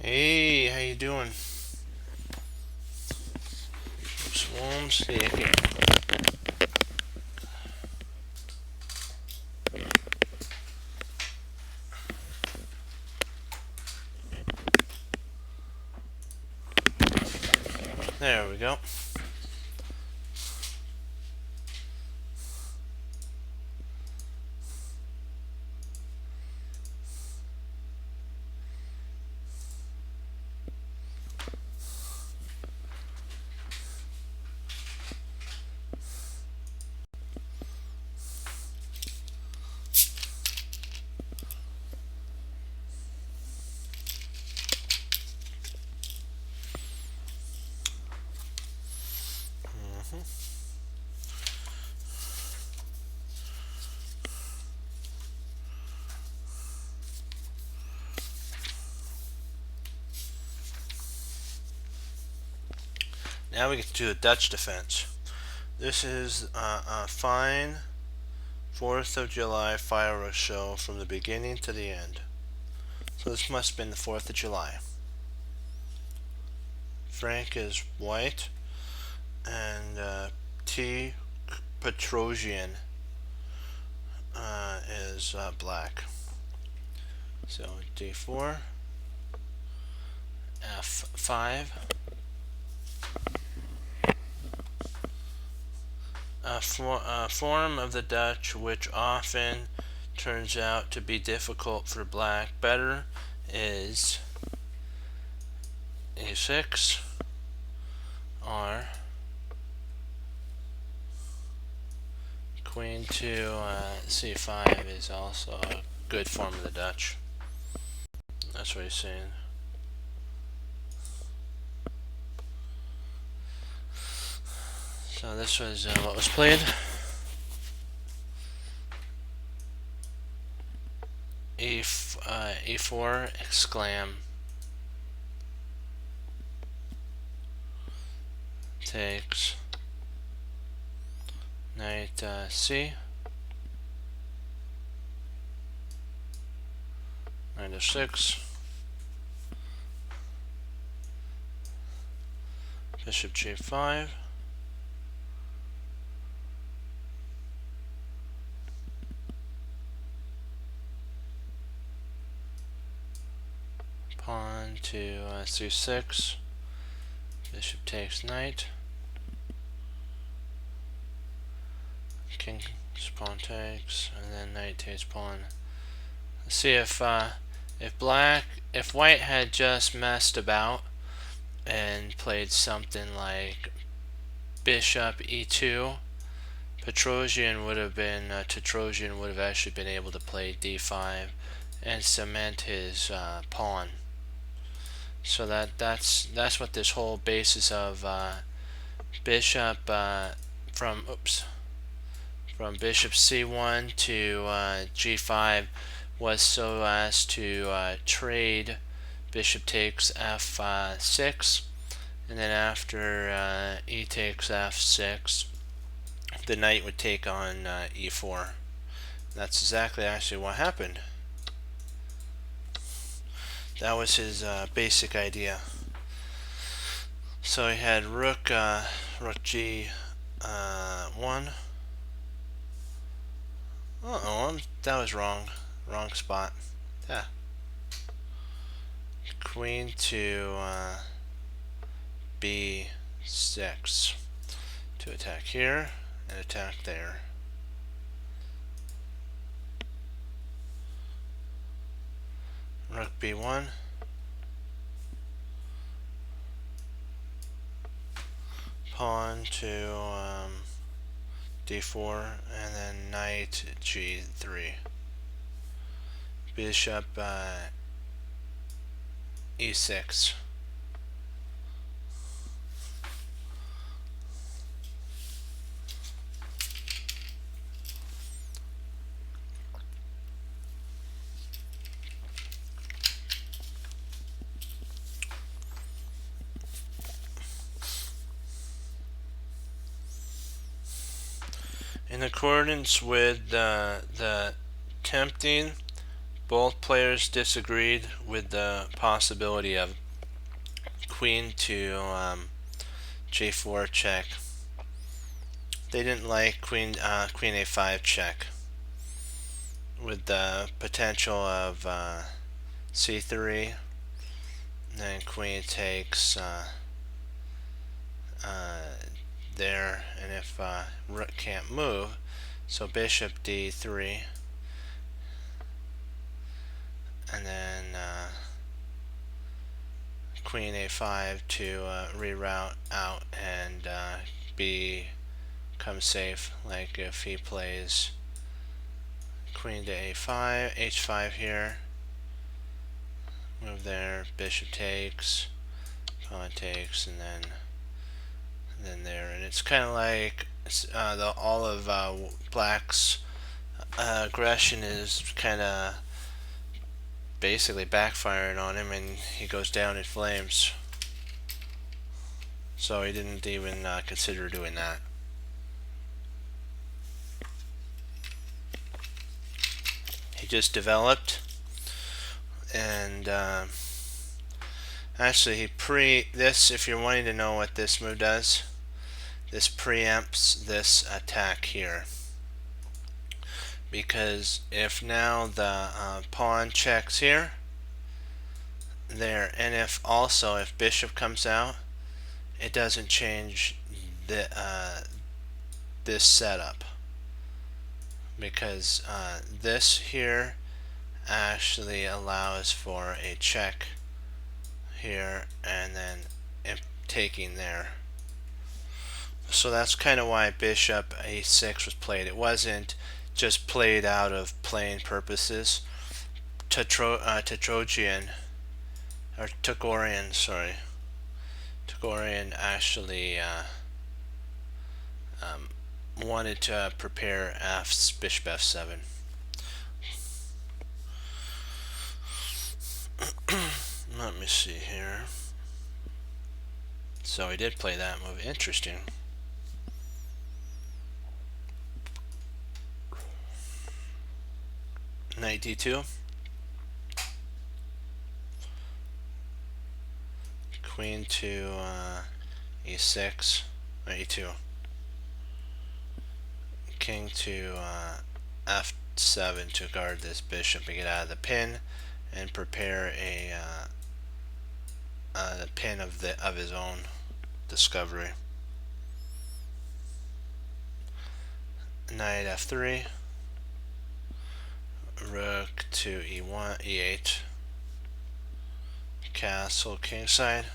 Hey, how you doing? Swarms? Yeah, okay. There we go. Now we get to do the Dutch defense. This is a fine 4th of July fireworks show from the beginning to the end. So this must have been the 4th of July. Frank is white, and T. Petrosian is black. So D4, F5. A form of the Dutch which often turns out to be difficult for black better is A6, R, Queen to C5 is also a good form of the Dutch. That's what he's saying. So this was what was played. A4, exclam, takes knight C, knight f6, bishop g5, pawn to c6, bishop takes knight, king pawn takes, and then knight takes pawn. Let's see if white had just messed about and played something like bishop e2, Petrosian would have actually been able to play d5 and cement his pawn. So that's what this whole basis of bishop from bishop c1 to g5 was, so as to trade bishop takes f6, and then after e takes f6, the knight would take on e4. That's exactly actually what happened. That was his basic idea. So he had rook g1. That was wrong. Wrong spot. Yeah. Queen to b6 to attack here and attack there. Rook b1. Pawn to d4, and then knight g3. Bishop e6. In accordance with the tempting Both players disagreed with the possibility of queen to g4 check. They didn't like queen a5 check with the potential of c3. Then queen takes there, and if rook can't move, so bishop d3, and then queen a5 to reroute out and become safe. Like if he plays queen to a5, h5 here, move there, bishop takes, pawn takes, and then there, and it's kind of like all of Black's aggression is kind of basically backfiring on him, and he goes down in flames. So he didn't even consider doing that. He just developed, and actually this, if you're wanting to know what this move does, this preempts this attack here, because if now the pawn checks here, there, and if bishop comes out, it doesn't change the this setup, because this here actually allows for a check here and then taking there. So that's kind of why bishop a6 was played. It wasn't just played out of playing purposes. Tagorian actually wanted to prepare bishop f7. Let me see here. So he did play that move. Interesting. Knight d2. Queen to e6, or e2. King to f7 to guard this bishop and get out of the pin and prepare the pin of his own discovery. Knight f3, rook to e1, e8, castle kingside.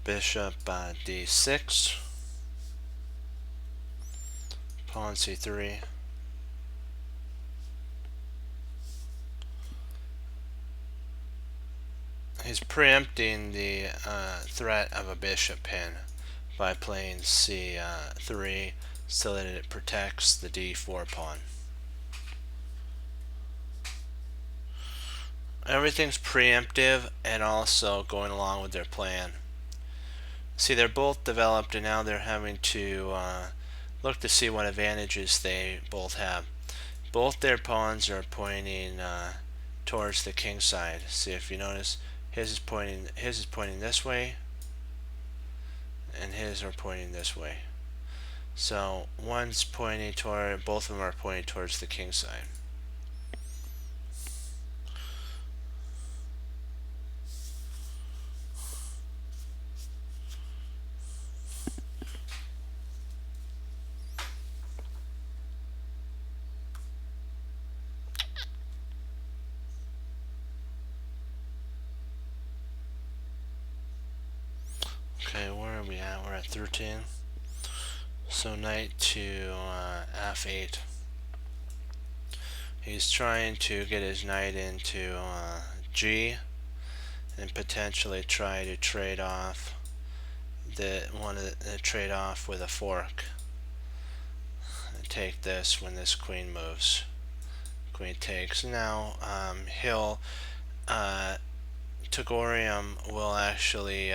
Bishop d6, pawn c3, he's preempting the threat of a bishop pin by playing c3 so that it protects the d4 pawn. Everything's preemptive and also going along with their plan. See, they're both developed, and now they're having to look to see what advantages they both have. Both their pawns are pointing towards the king side. See, if you notice, his is pointing this way, and his are pointing this way. So one's pointing toward, both of them are pointing towards the king side. Okay, where are we at? We're at 13. So knight to f8. He's trying to get his knight into g and potentially try to trade off trade off with a fork and take this when this queen moves. Queen takes. Now he'll Togorium will actually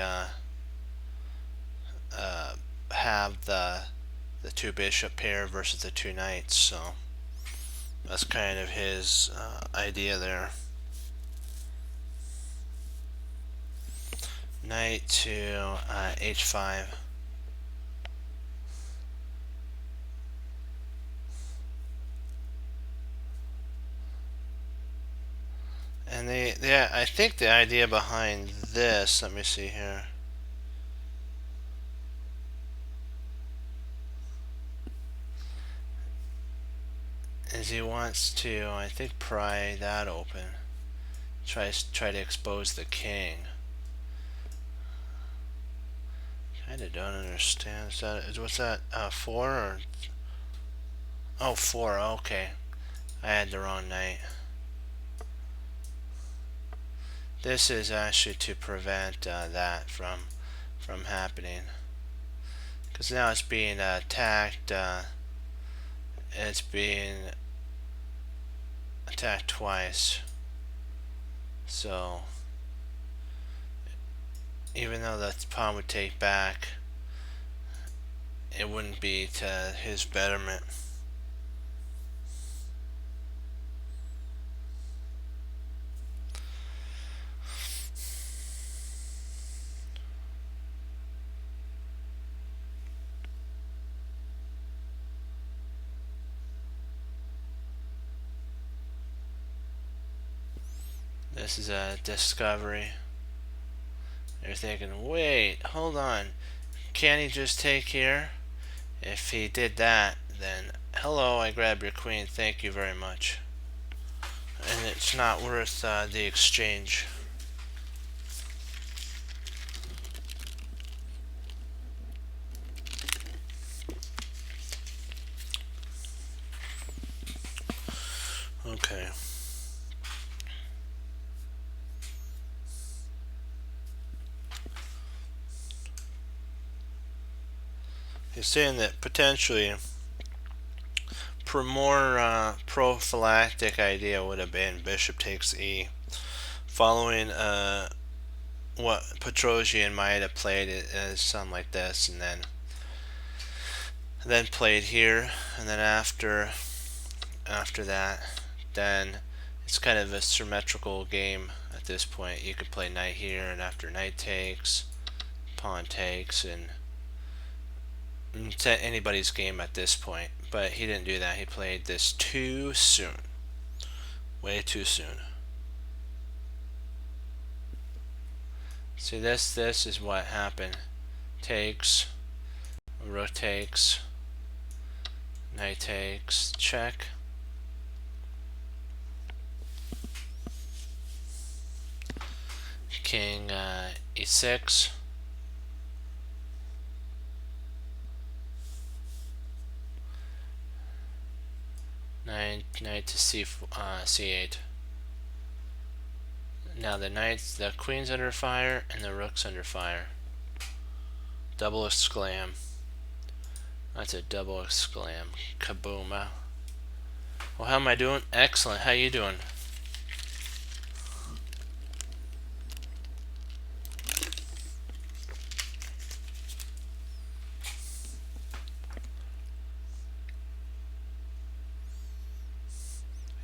have the two bishop pair versus the two knights, so that's kind of his idea there. Knight to h5. And I think the idea behind this, let me see here. Is he wants to, I think, pry that open. Try to expose the king. Kinda don't understand. What's that? 4 or? Oh, 4. Okay, I had the wrong knight. This is actually to prevent that from happening, because now it's being attacked. It's being attacked twice. So even though the pawn would take back, it wouldn't be to his betterment. This is a discovery. They're thinking, wait, hold on, can't he just take here? If he did that, then hello, I grab your queen, thank you very much. And it's not worth the exchange. Okay. He's saying that potentially more prophylactic idea would have been bishop takes e, following what Petrosian might have played as something like this, and then played here, and then after that, then it's kind of a symmetrical game at this point. You could play knight here, and after knight takes, pawn takes, and anybody's game at this point. But he didn't do that. He played this too soon, way too soon. See, this is what happened. Takes, rook takes, knight takes, check. King e6. Knight to c8. Now the queen's under fire and the rook's under fire. Double exclam. That's a double exclam. Kaboom. Well, how am I doing? Excellent. How you doing?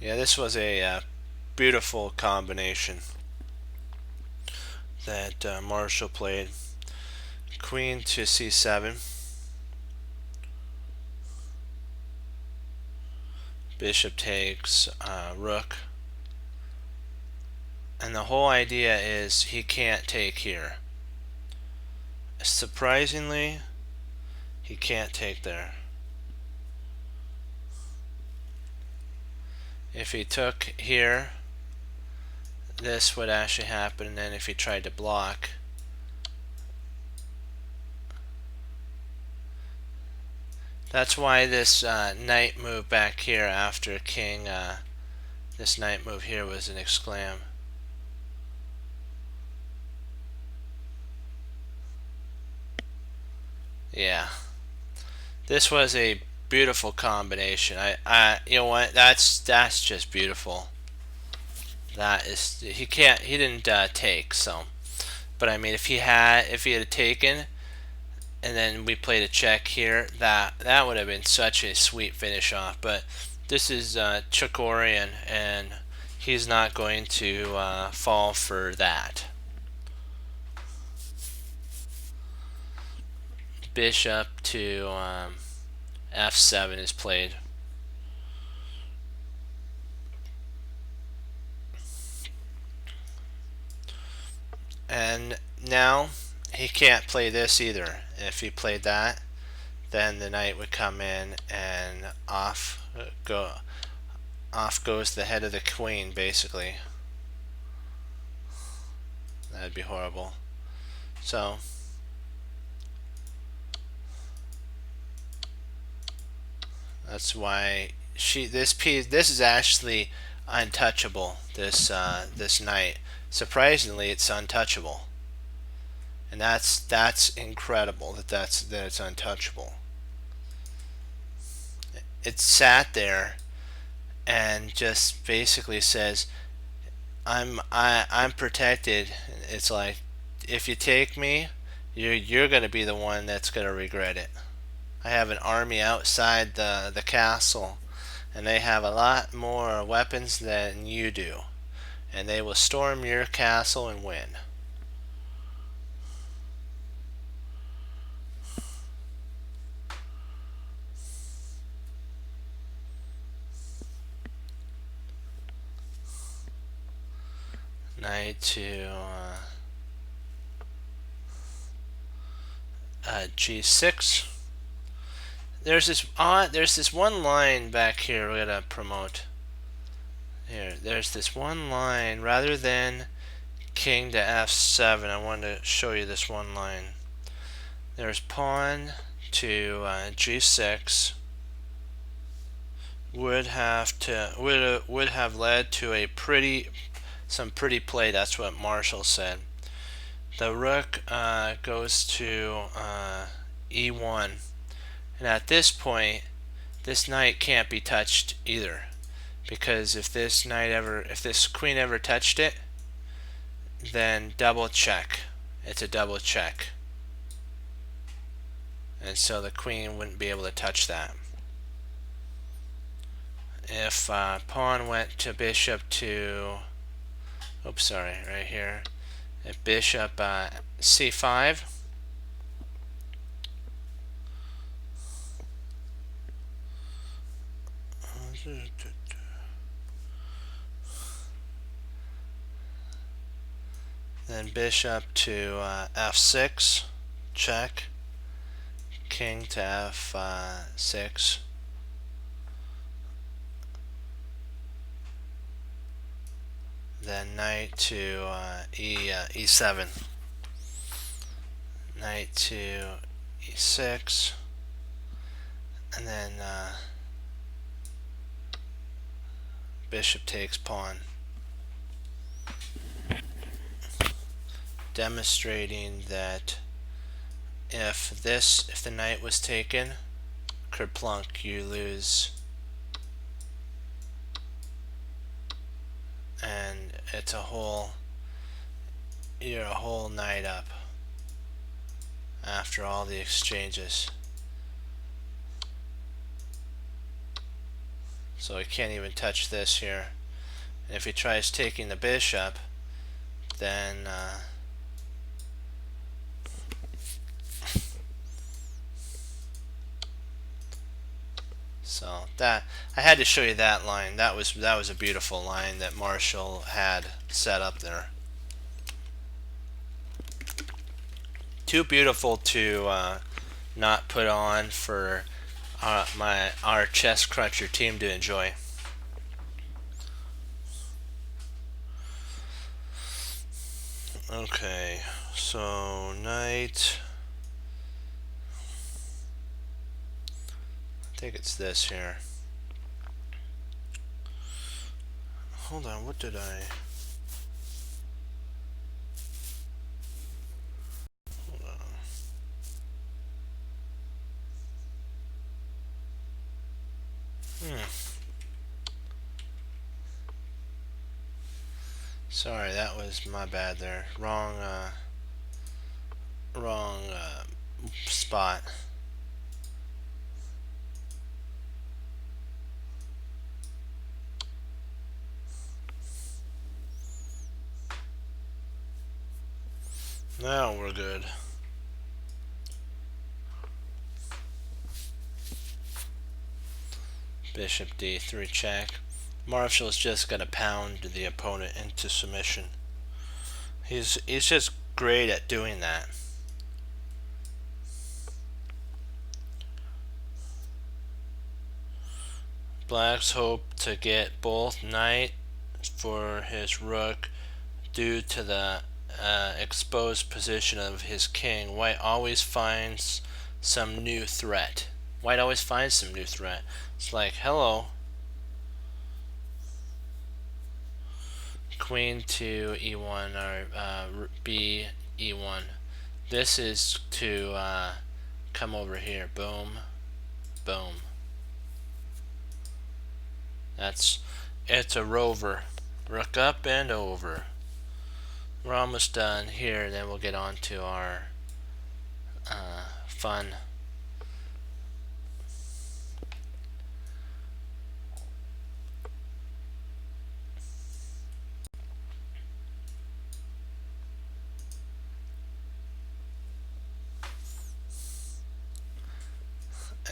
Yeah, this was a beautiful combination that Marshall played. Queen to c7. Bishop takes rook. And the whole idea is he can't take here. Surprisingly, he can't take there. If he took here, this would actually happen, and then if he tried to block, that's why this knight move back here after king, this knight move here was an exclam. Yeah, this was a beautiful combination. You know what? That's just beautiful. that is, he didn't take, so. But I mean, if he had taken, and then we played a check here, that would have been such a sweet finish off. But this is Chokorian, and he's not going to fall for that. Bishop to f7 is played. And now he can't play this either. If he played that, then the knight would come in and off goes the head of the queen, basically. That'd be horrible. So that's why this is actually untouchable. This knight, surprisingly, it's untouchable, and that's incredible that it's untouchable. It sat there and just basically says, I'm protected. It's like, if you take me, you're gonna be the one that's gonna regret it. I have an army outside the castle, and they have a lot more weapons than you do, and they will storm your castle and win. Knight to g6. There's this one line back here we gotta promote. There's this one line. Rather than king to f7, I wanted to show you this one line. There's pawn to g6 would have led to some pretty play. That's what Marshall said. The rook goes to e1, and at this point, this knight can't be touched either, because if this queen ever touched it, then double check. It's a double check, and so the queen wouldn't be able to touch that. If pawn went to bishop to, oops, sorry, right here. If bishop c5, then bishop to f6, check, king to f6, then knight to e7, knight to e6, and then bishop takes pawn, demonstrating that if the knight was taken, kerplunk, you lose, and it's you're a whole knight up after all the exchanges. So he can't even touch this here. And if he tries taking the bishop, then so that I had to show you that line. That was a beautiful line that Marshall had set up there. Too beautiful to not put on for our Chess Cruncher team to enjoy. Okay, so knight. I think it's this here. Hold on, what did I? Hold on. Sorry, that was my bad there. Wrong spot. Now we're good. Bishop d3 check. Marshall's just gonna pound the opponent into submission. He's just great at doing that. Black's hope to get both knight for his rook due to the exposed position of his king. White always finds some new threat. It's like, hello. Queen to e1 or b e1. This is to come over here. Boom, boom. It's a rover. Rook up and over. We're almost done here, then we'll get on to our fun.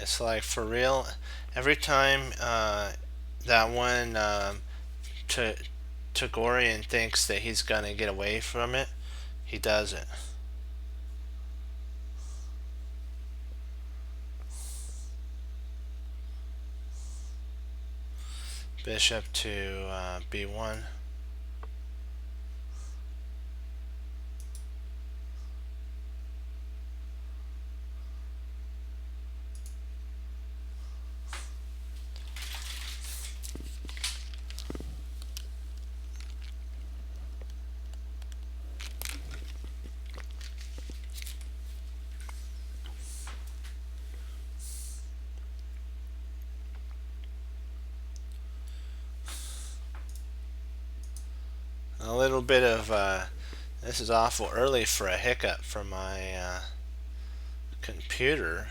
It's like, for real, every time that one Tagorian thinks that he's gonna get away from it, he doesn't. Bishop to b1. A little bit of this is awful early for a hiccup from my computer.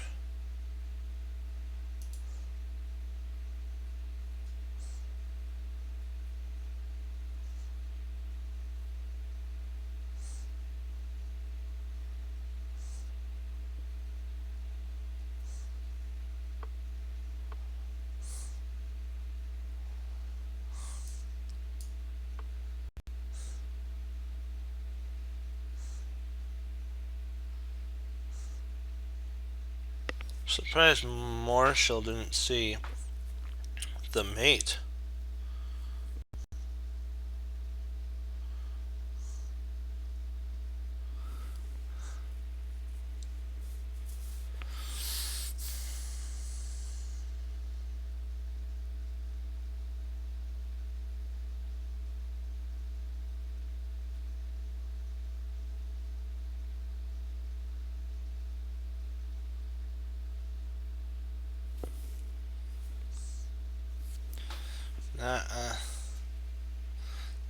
Surprised Marshall didn't see the mate.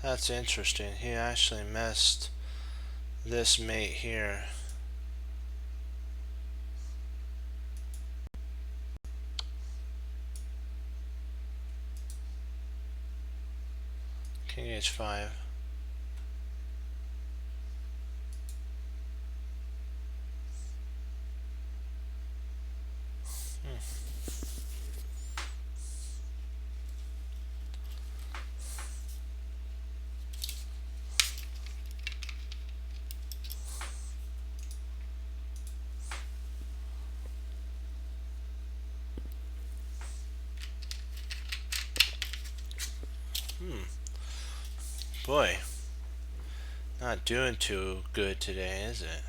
That's interesting. He actually missed this mate here. King h5. Boy, not doing too good today, is it?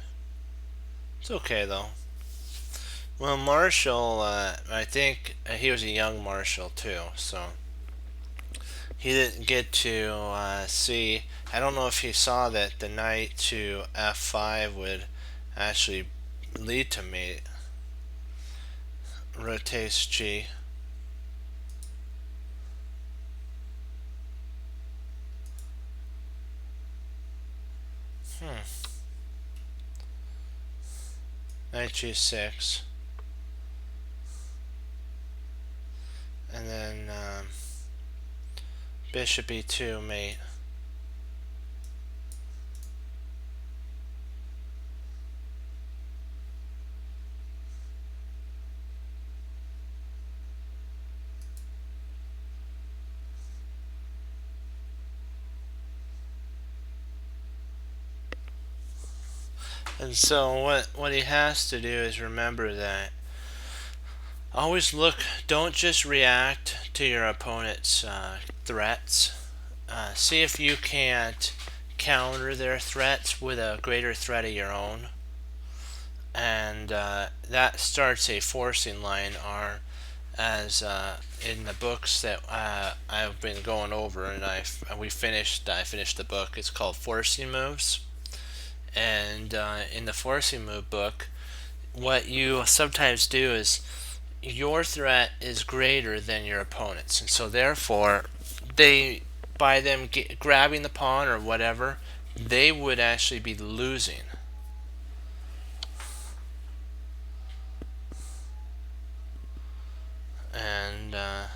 It's okay though. Well, Marshall, I think he was a young Marshall too, so he didn't get to see. I don't know if he saw that the knight to f5 would actually lead to mate. Rotates g. g6, and then bishop e2 mate. And so what he has to do is remember that always don't just react to your opponent's threats. See if you can't counter their threats with a greater threat of your own. And that starts a forcing line, or as in the books that I've been going over, and I finished the book. It's called Forcing Moves. And in the forcing move book, what you sometimes do is your threat is greater than your opponent's, and so therefore by them grabbing the pawn or whatever, they would actually be losing. And then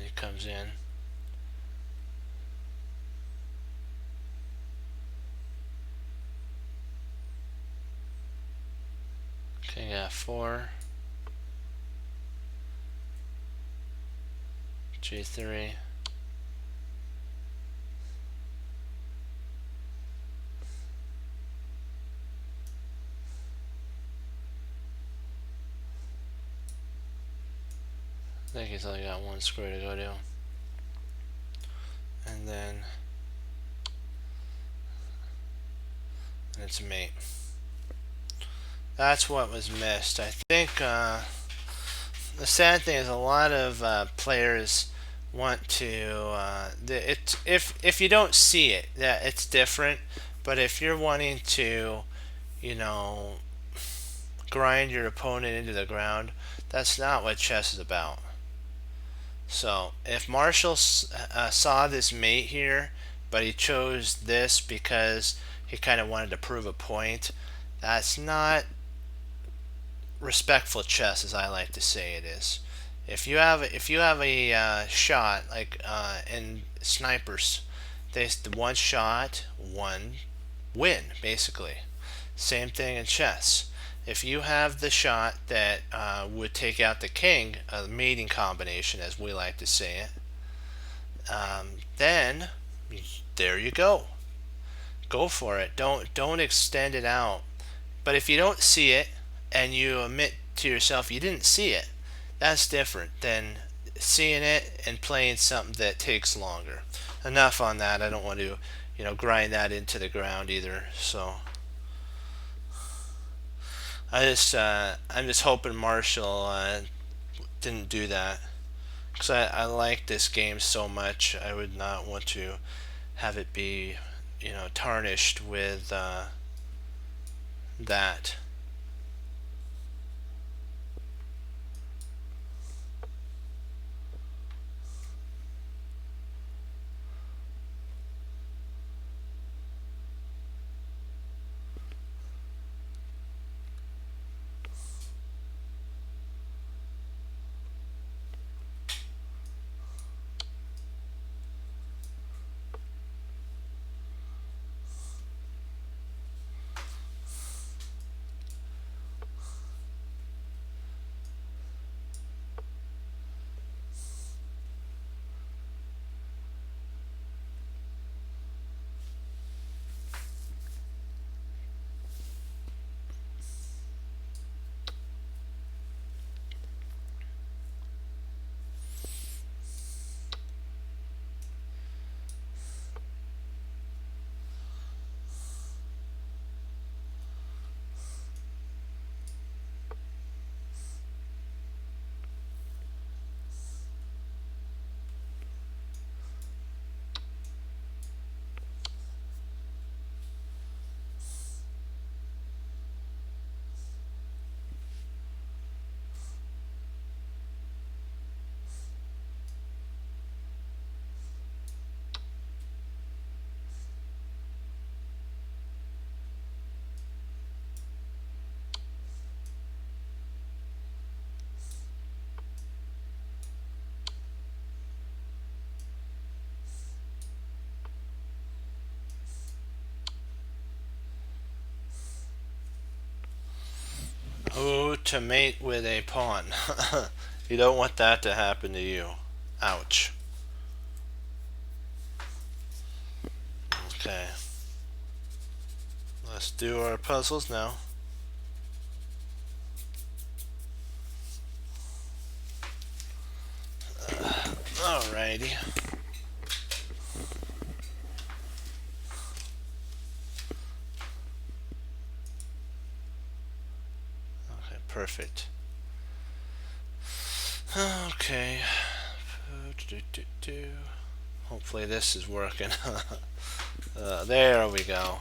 he comes in. Okay, got 4, g3. I think he's only got one square to go to. And then it's mate. That's what was missed. I think the sad thing is a lot of players want to if you don't see it, that it's different. But if you're wanting to, you know, grind your opponent into the ground, that's not what chess is about. So if Marshall saw this mate here, but he chose this because he kind of wanted to prove a point, that's not respectful chess, as I like to say it is. If you have a shot like in snipers, the one shot, one win basically. Same thing in chess. If you have the shot that would take out the king, a mating combination as we like to say it, then there you go. Go for it. Don't extend it out. But if you don't see it and you admit to yourself you didn't see it, that's different than seeing it and playing something that takes longer. Enough on that. I don't want to, grind that into the ground either. So I'm just hoping Marshall didn't do that, because I like this game so much. I would not want to have it be, tarnished with that. to mate with a pawn. You don't want that to happen to you. Ouch. Okay. Let's do our puzzles now. Alrighty. Okay, perfect. Okay. Hopefully this is working. There we go.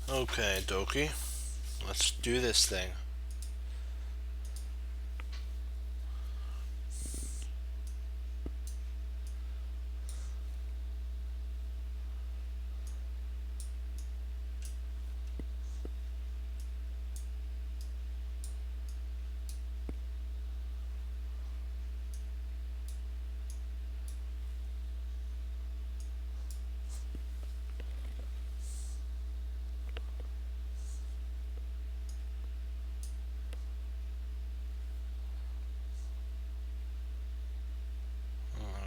Okay, Doki. Let's do this thing.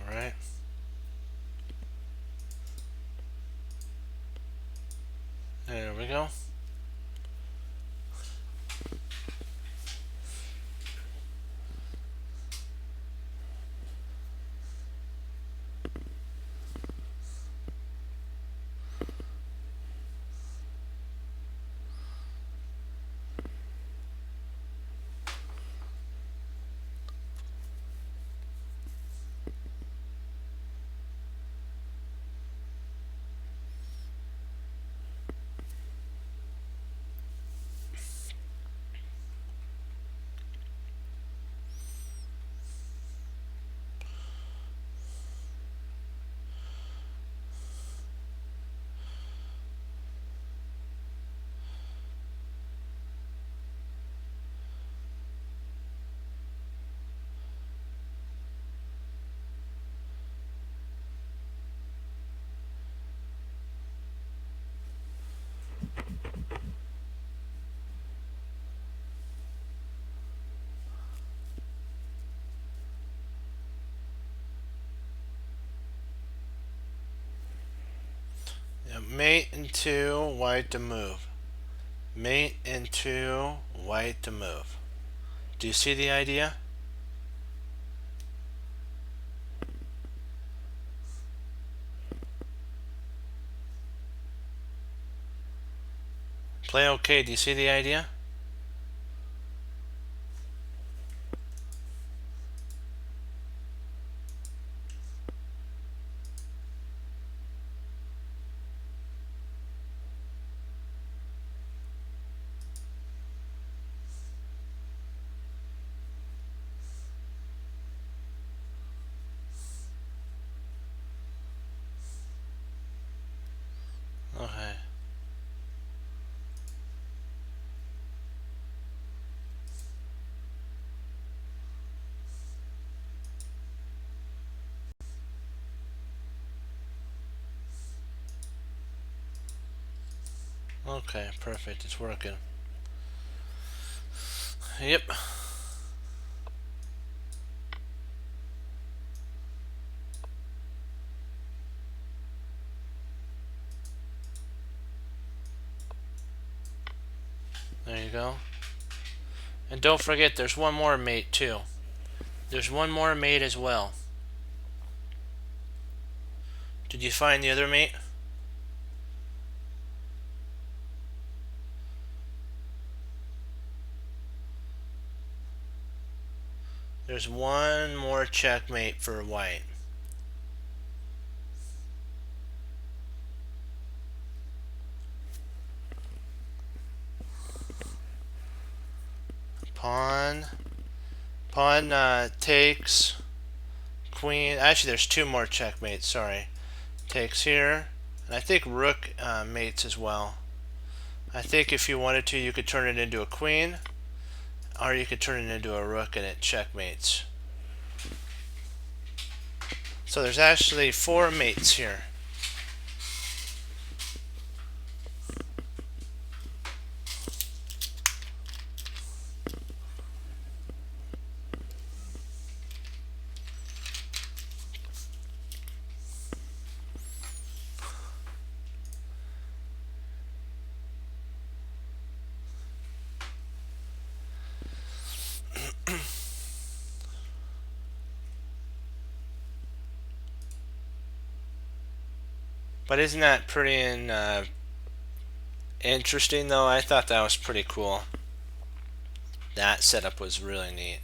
Alright. There we go. Yeah, mate into white to move. Mate into white to move. Do you see the idea? Play okay. Do you see the idea? Okay. Okay, perfect. It's working. Yep. There you go. And don't forget, there's one more mate too. There's one more mate as well. Did you find the other mate? There's one more checkmate for white. Pawn. Pawn takes. Queen. Actually, there's two more checkmates. Sorry. takes here, and I think rook mates as well. I think if you wanted to, you could turn it into a queen, or you could turn it into a rook and it checkmates. So there's actually 4 mates here. But isn't that pretty interesting though? I thought that was pretty cool. That setup was really neat.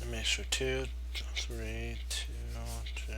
Let me make sure 2, 3, 2, 2.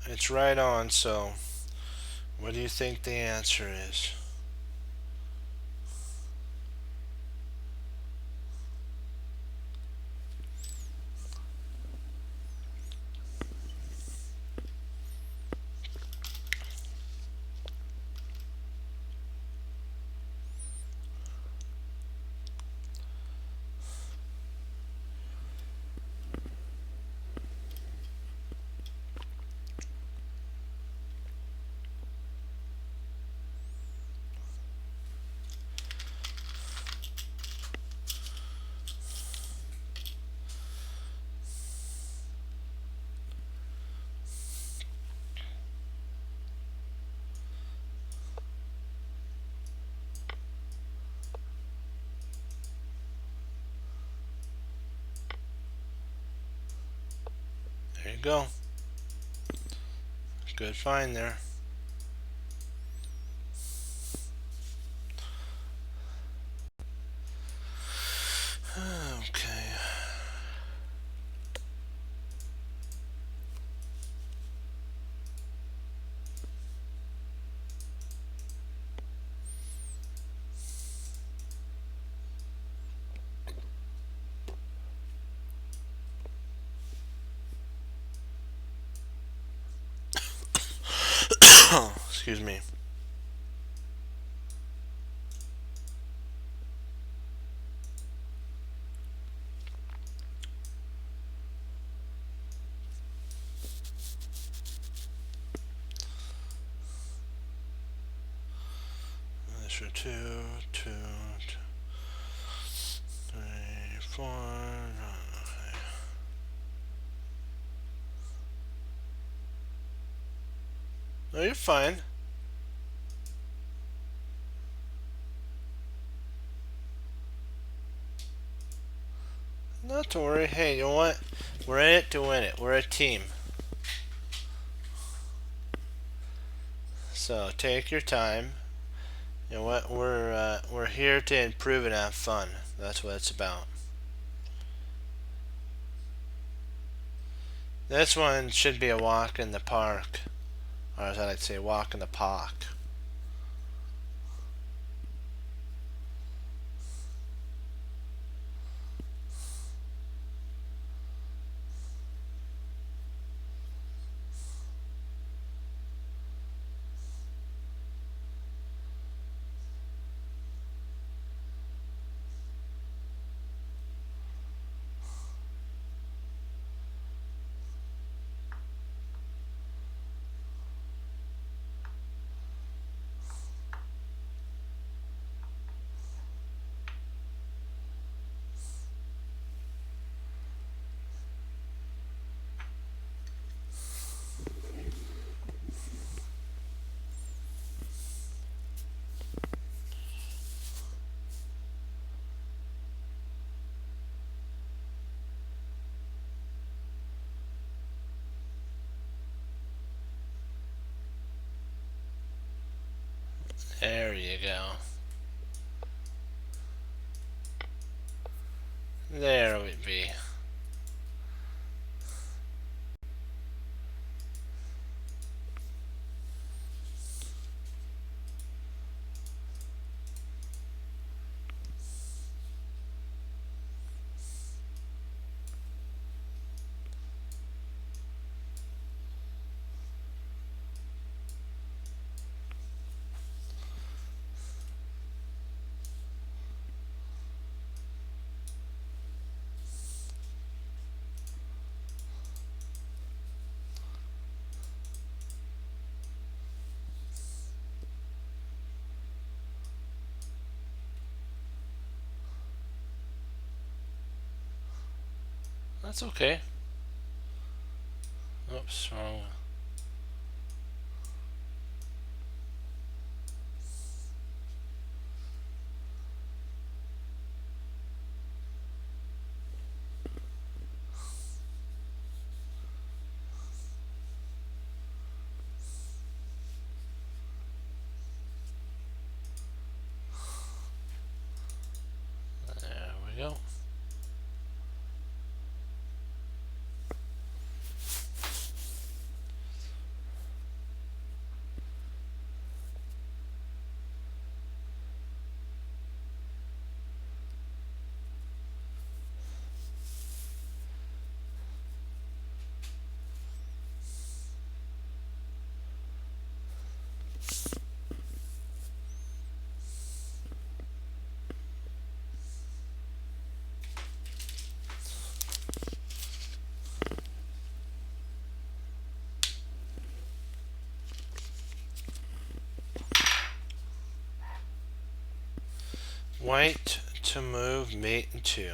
It's right on, so what do you think the answer is? There you go. Good find there. Okay. Excuse me. This are 2, 2, 2, 3, 4. Okay. No, you're fine. Not to worry. Hey, you know what? We're in it to win it. We're a team. So take your time. You know what? We're here to improve and have fun. That's what it's about. This one should be a walk in the park, or as I like to say, walk in the park. There you go. There it would be. That's okay. Oops, wrong. There we go. White to move mate in 2.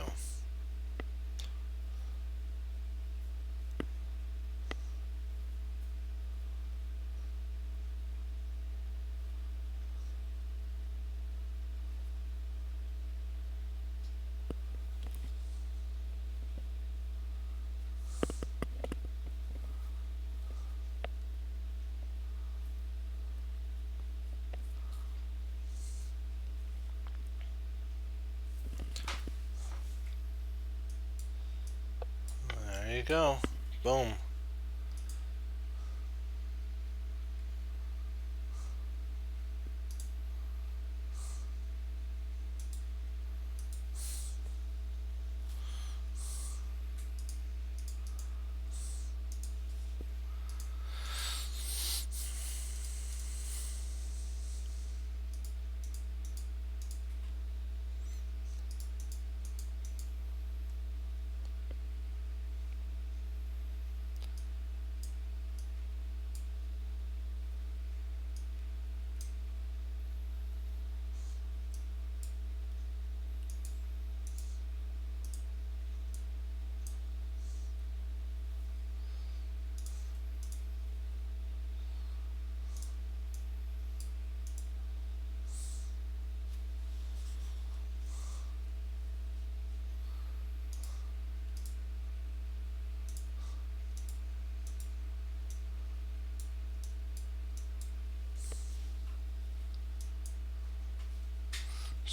There you go. Boom.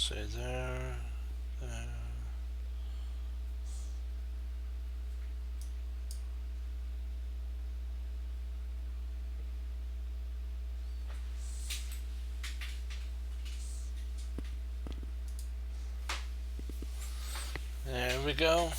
say there, there. There we go.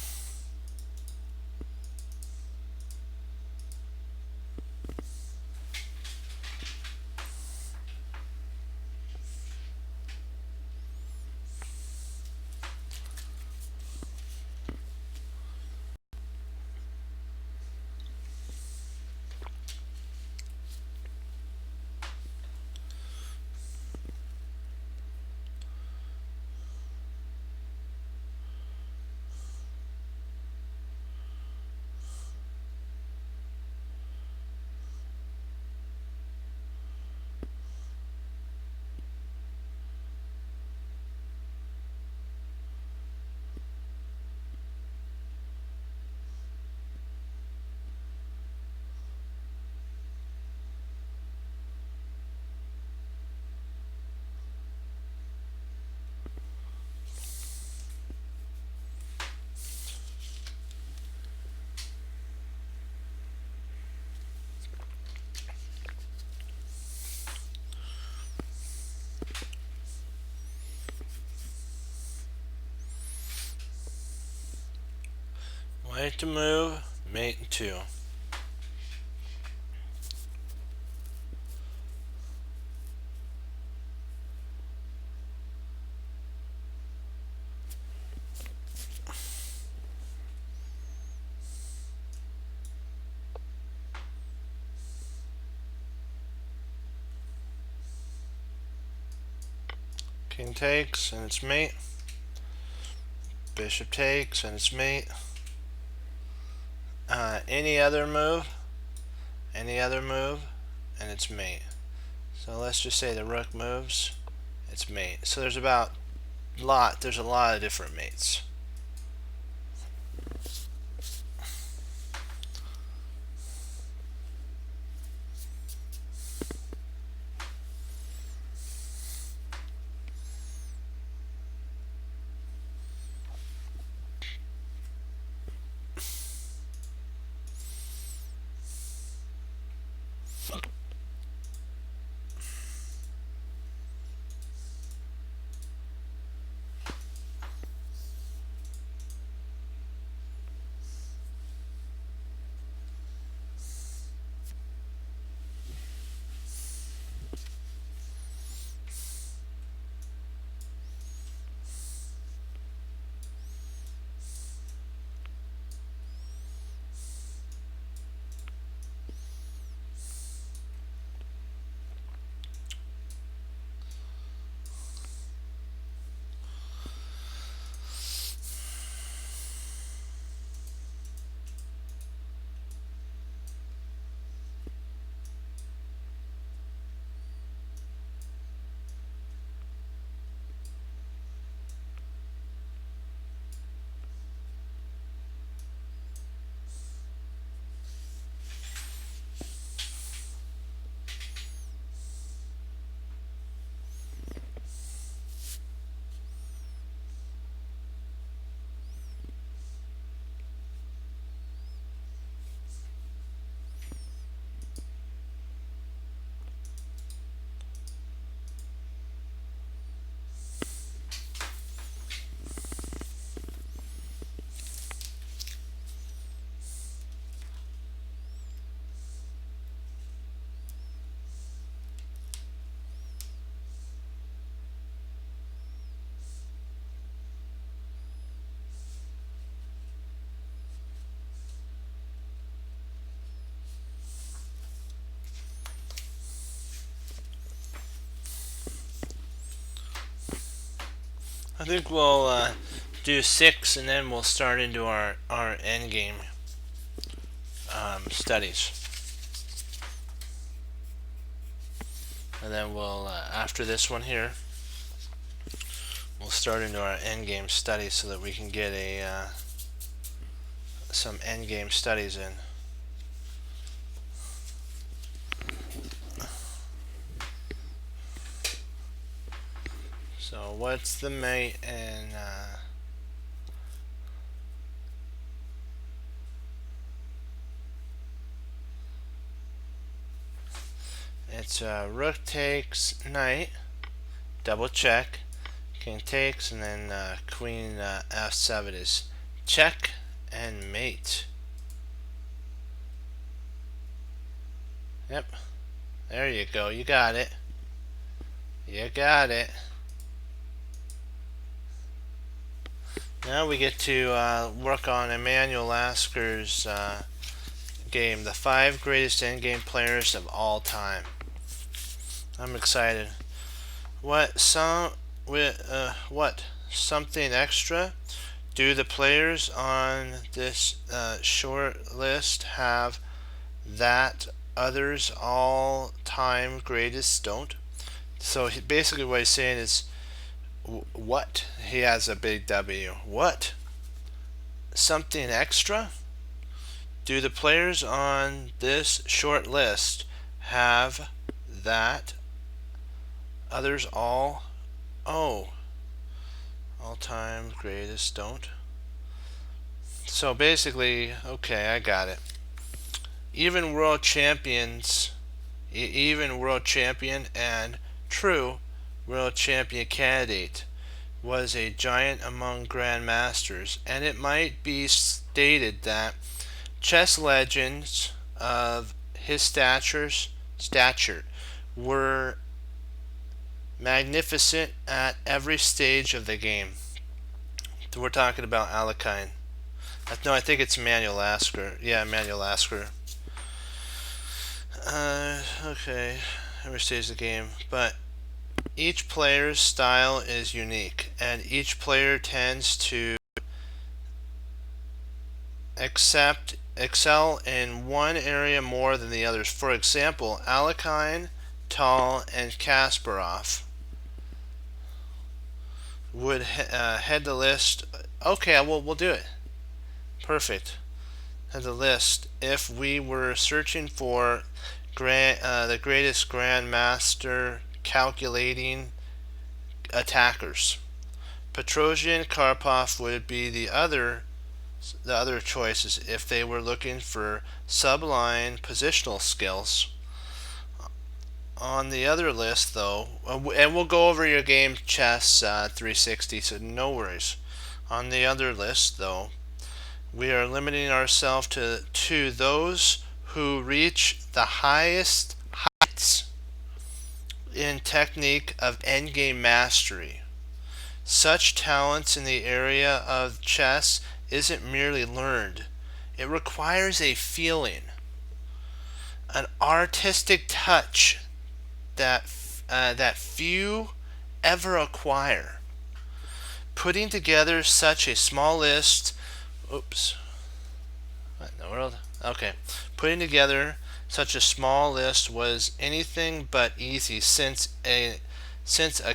Wait to move, mate in 2. King takes and it's mate. Bishop takes and it's mate. Any other move, and it's mate. So let's just say the rook moves, it's mate. So there's a lot of different mates. I think we'll do 6 and then we'll start into our endgame studies. And then we'll, after this one here, we'll start into our endgame studies so that we can get some endgame studies in. So what's the mate in it's rook takes knight, double check, king takes, and then queen f7 is check and mate. Yep, there you go, you got it. You got it. Now we get to work on Emanuel Lasker's game, the 5 greatest endgame players of all time. I'm excited. What something extra? Do the players on this short list have that others all-time greatest don't? So basically what he's saying is, what? He has a big W. What? Something extra? Do the players on this short list have that others all-time greatest don't? So basically, okay, I got it. Even world champion and true world champion candidate was a giant among grandmasters, and it might be stated that chess legends of his stature were magnificent at every stage of the game. We're talking about Alekhine. No, I think it's Emanuel Lasker. Yeah, Emanuel Lasker. Okay, every stage of the game. But each player's style is unique, and each player tends to excel in one area more than the others. For example, Alekhine, Tal, and Kasparov would head the list. Okay, we'll do it. Perfect. Head the list if we were searching for the greatest grandmaster calculating attackers. Petrosian, Karpov would be the other choices if they were looking for subline positional skills. On the other list, though, and we'll go over your game chess 360, so no worries. On the other list, though, we are limiting ourselves to those who reach the highest heights in technique of endgame mastery. Such talents in the area of chess isn't merely learned. It requires a feeling, an artistic touch that few ever acquire. Putting together such a small list, what in the world? Okay, putting together such a small list was anything but easy, since a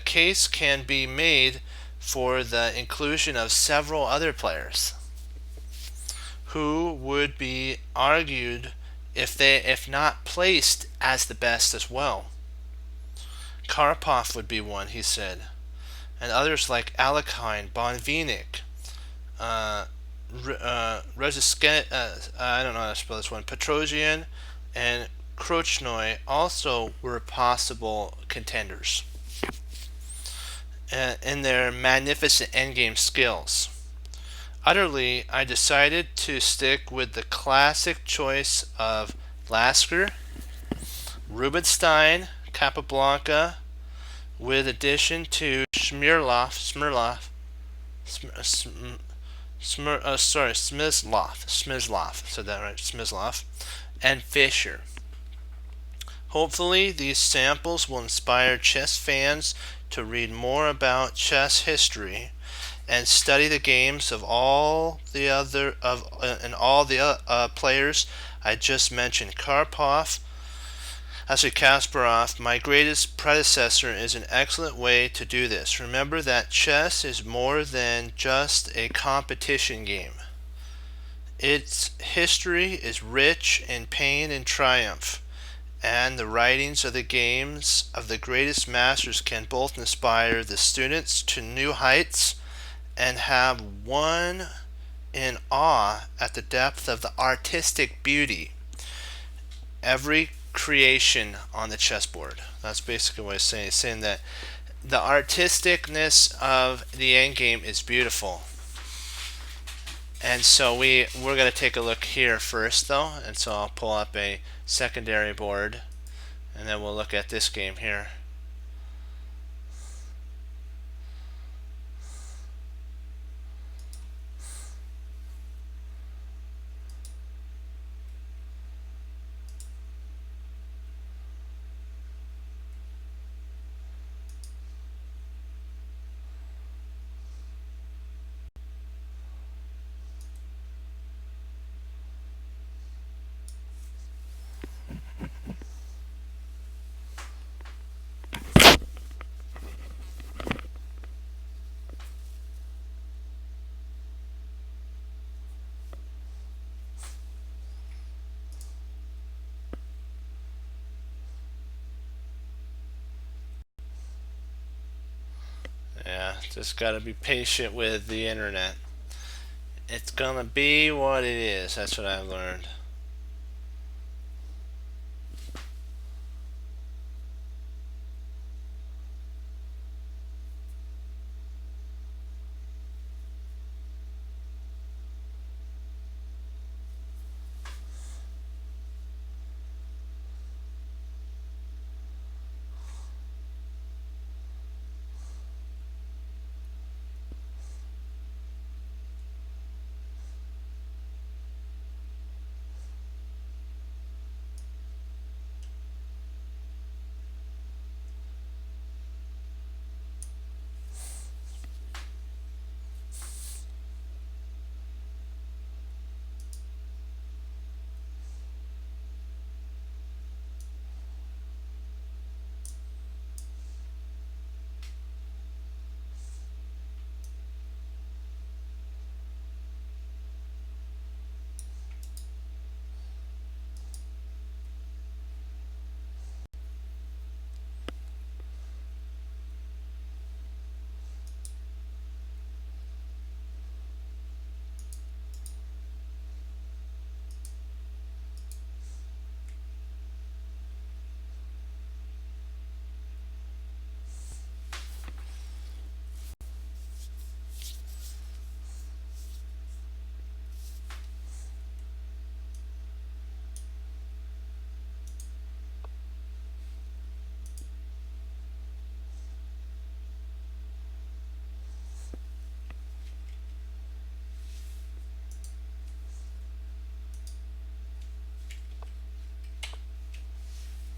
case can be made for the inclusion of several other players who would be argued if not placed as the best as well. Karpov would be one, he said, and others like Alekhine, Bonvinic, I don't know how to spell this one, Petrosian, and Krochnoi also were possible contenders in their magnificent endgame skills. Utterly, I decided to stick with the classic choice of Lasker, Rubinstein, Capablanca, with addition to Smyslov, said that right, Smyslov, and Fischer. Hopefully, these samples will inspire chess fans to read more about chess history and study the games of all the players I just mentioned. Kasparov, my greatest predecessor, is an excellent way to do this. Remember that chess is more than just a competition game. Its history is rich in pain and triumph, and the writings of the games of the greatest masters can both inspire the students to new heights and have one in awe at the depth of the artistic beauty. Every creation on the chessboard. That's basically what it's saying. It's saying that the artisticness of the endgame is beautiful. And so we're going to take a look here first though, and so I'll pull up a secondary board and then we'll look at this game here. Yeah, just gotta be patient with the internet. It's gonna be what it is. That's what I've learned.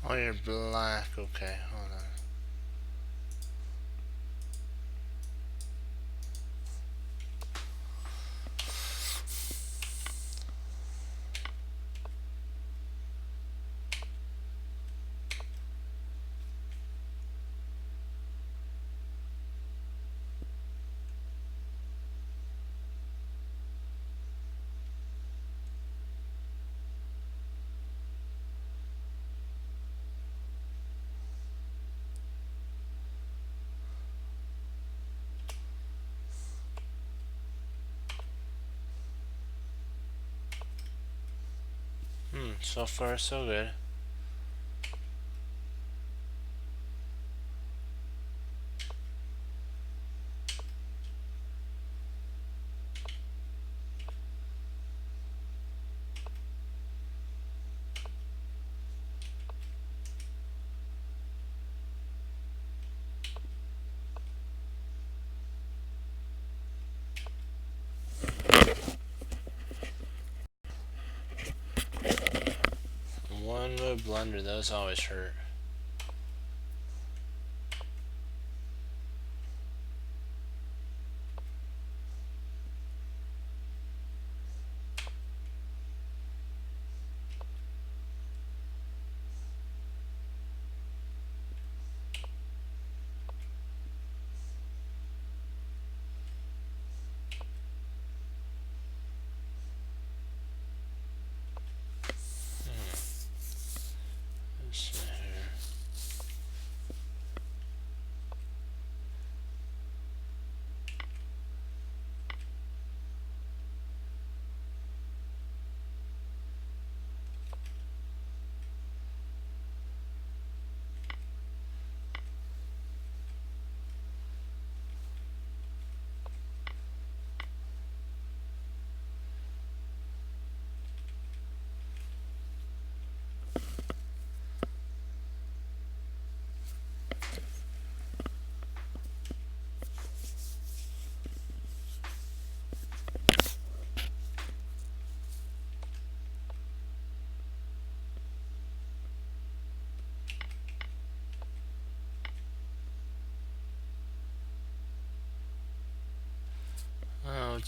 Oh, you're black. Okay, hold on. So far so good. One move blunder, those always hurt.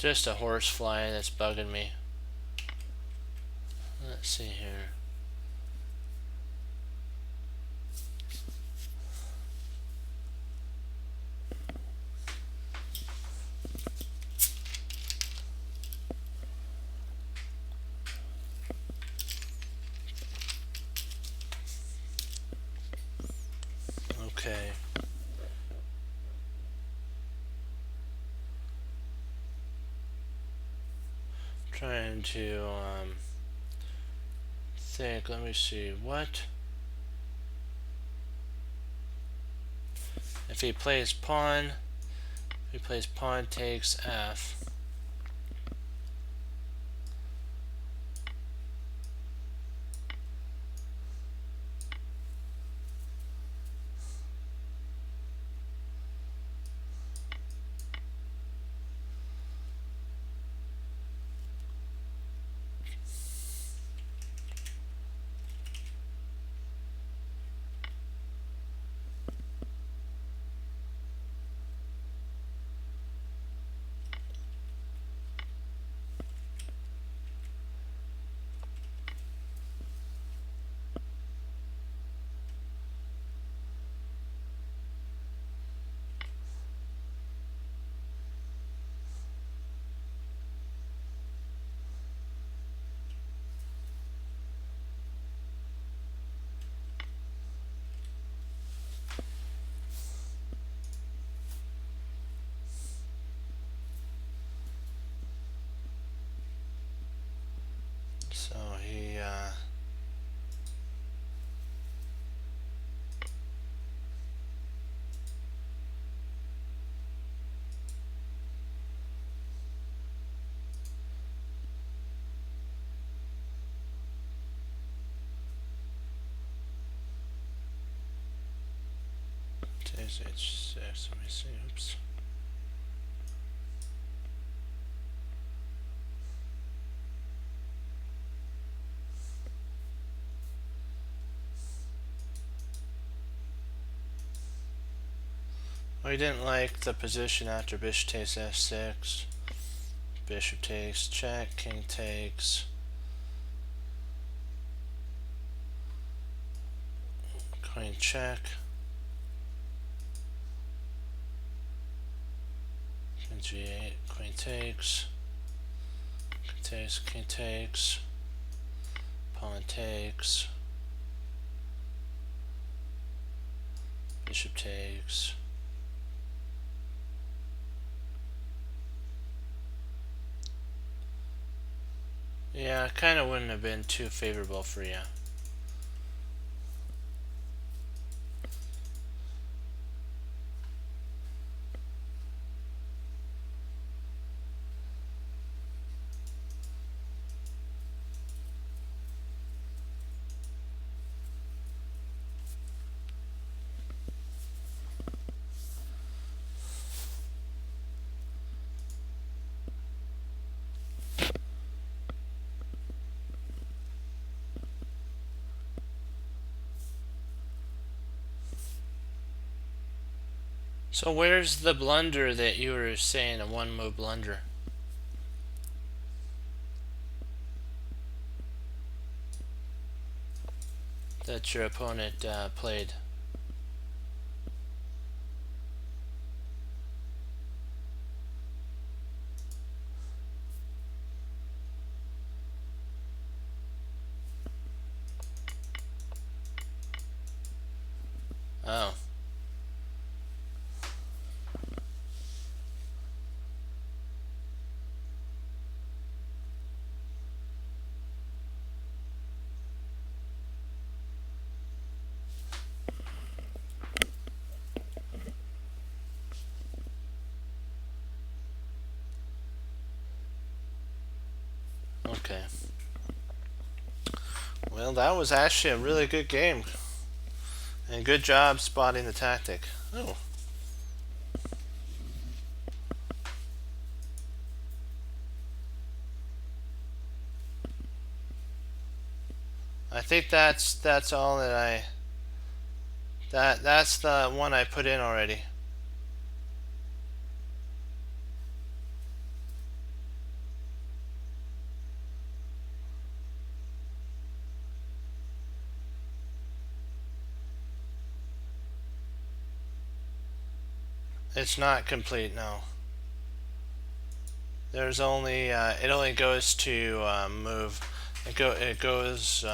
just a horse fly that's bugging me. Let's see here. Okay. Trying to think. Let me see. What if he plays pawn? If he plays pawn takes f. So he takes h6. Let me see. Oops. Oh, he didn't like the position after bishop takes f6. Bishop takes check, king takes. Queen check. King g8, queen takes. King takes, king takes. Pawn takes. Bishop takes. Yeah, kind of wouldn't have been too favorable for you. So where's the blunder that you were saying, a one-move blunder? That your opponent played? Oh. Okay. Well, that was actually a really good game. And good job spotting the tactic. Oh. I think that's all that that's the one I put in already. It's not complete, no. There's only it only goes to move. It goes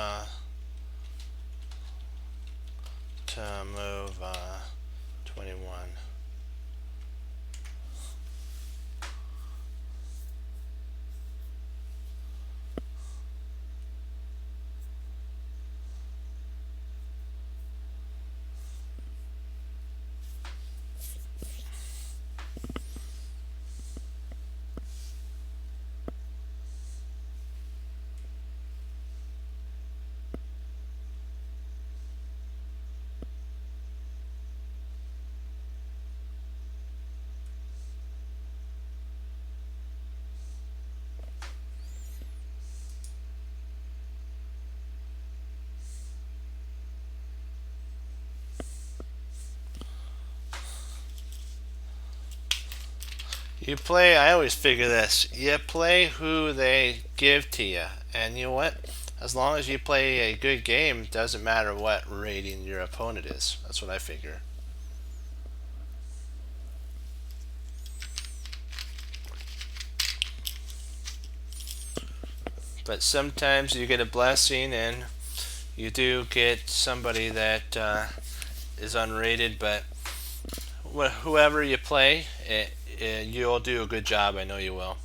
to move 21. You play, I always figure this, you play who they give to you. And you know what? As long as you play a good game, doesn't matter what rating your opponent is. That's what I figure. But sometimes you get a blessing and you do get somebody that is unrated, but whoever you play, you'll do a good job. I know you will.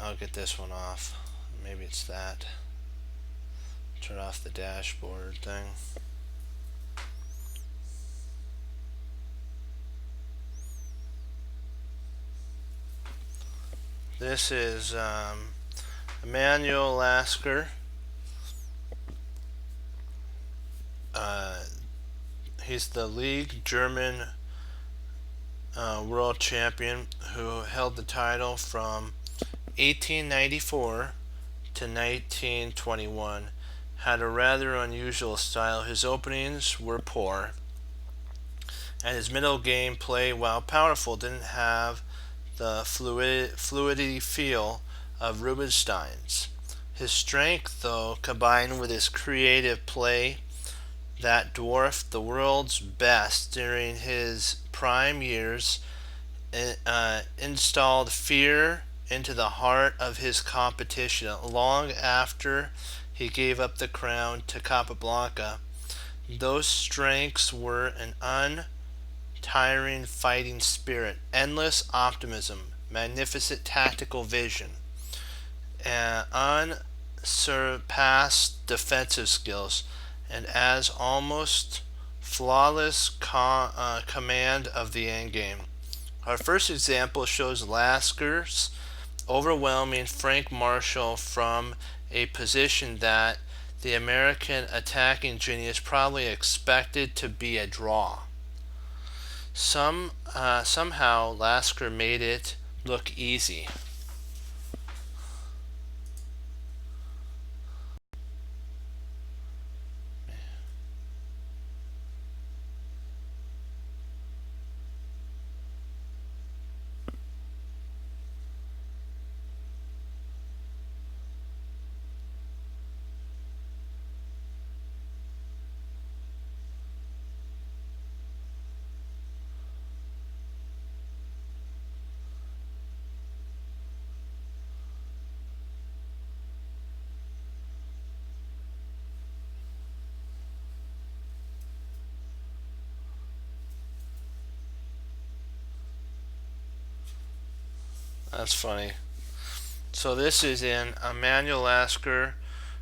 I'll get this one off. Maybe it's that. Turn off the dashboard thing. This is Emanuel Lasker. He's the league German world champion who held the title from 1894 to 1921. Had a rather unusual style. His openings were poor, and his middle game play, while powerful, didn't have the fluidity feel of Rubinstein's. His strength, though, combined with his creative play that dwarfed the world's best during his prime years, installed fear into the heart of his competition. Long after he gave up the crown to Capablanca, those strengths were an untiring fighting spirit, endless optimism, magnificent tactical vision, and unsurpassed defensive skills, and as almost flawless command of the endgame. Our first example shows Lasker's overwhelming Frank Marshall from a position that the American attacking genius probably expected to be a draw. Somehow Lasker made it look easy. That's funny. So this is in Emanuel Lasker,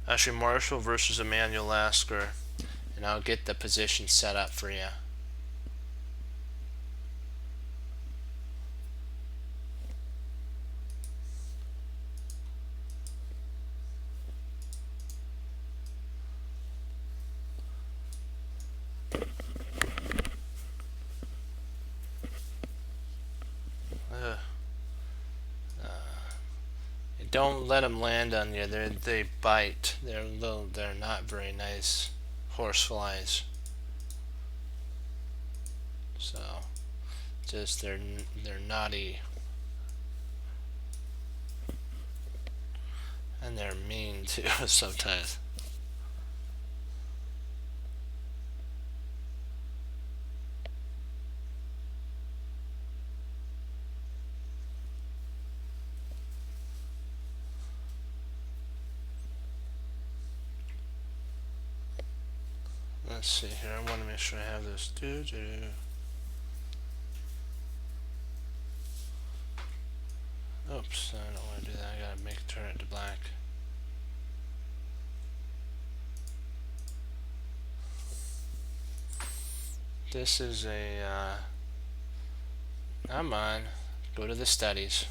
actually Marshall versus Emanuel Lasker, and I'll get the position set up for you. Don't let them land on you. They bite. They're not very nice horseflies. So just they're naughty. And they're mean too sometimes. Let's see here. I want to make sure I have this. Oops, I don't want to do that. I gotta turn it to black. This is a, come on, go to the studies.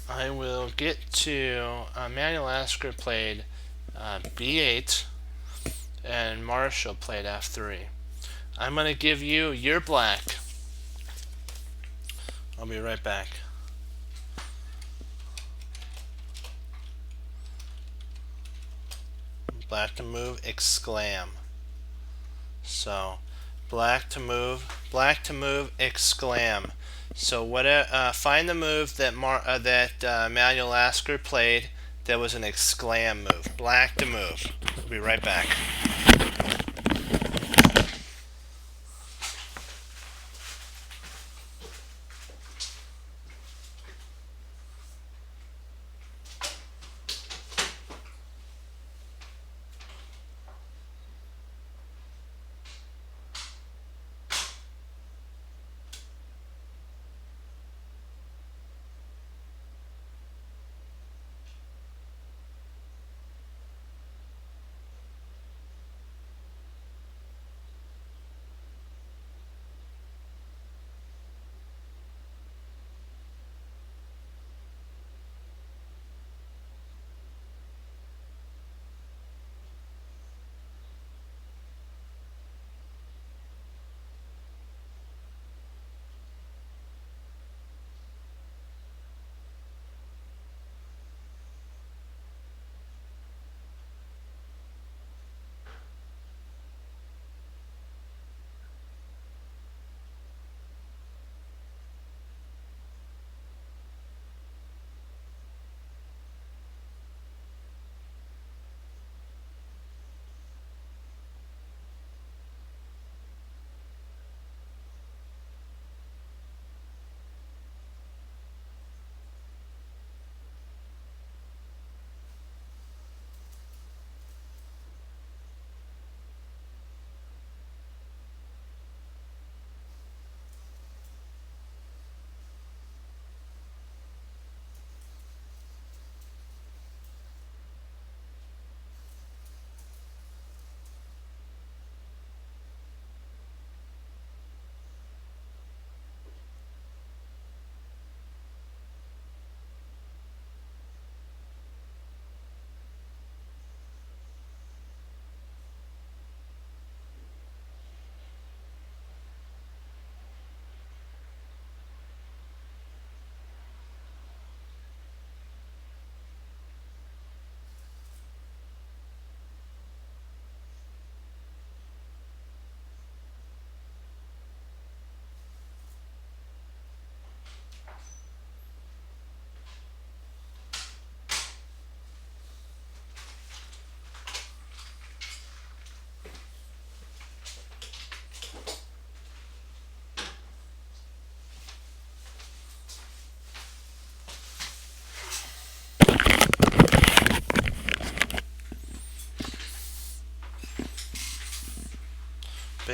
I will get to Manuel Asker played B8 and Marshall played F3. I'm going to give you your black. I'll be right back. Black to move, exclaim. So, black to move, exclaim. So what? Find the move that Manuel Asker played. That was an exclaim move. Black to move. We'll be right back.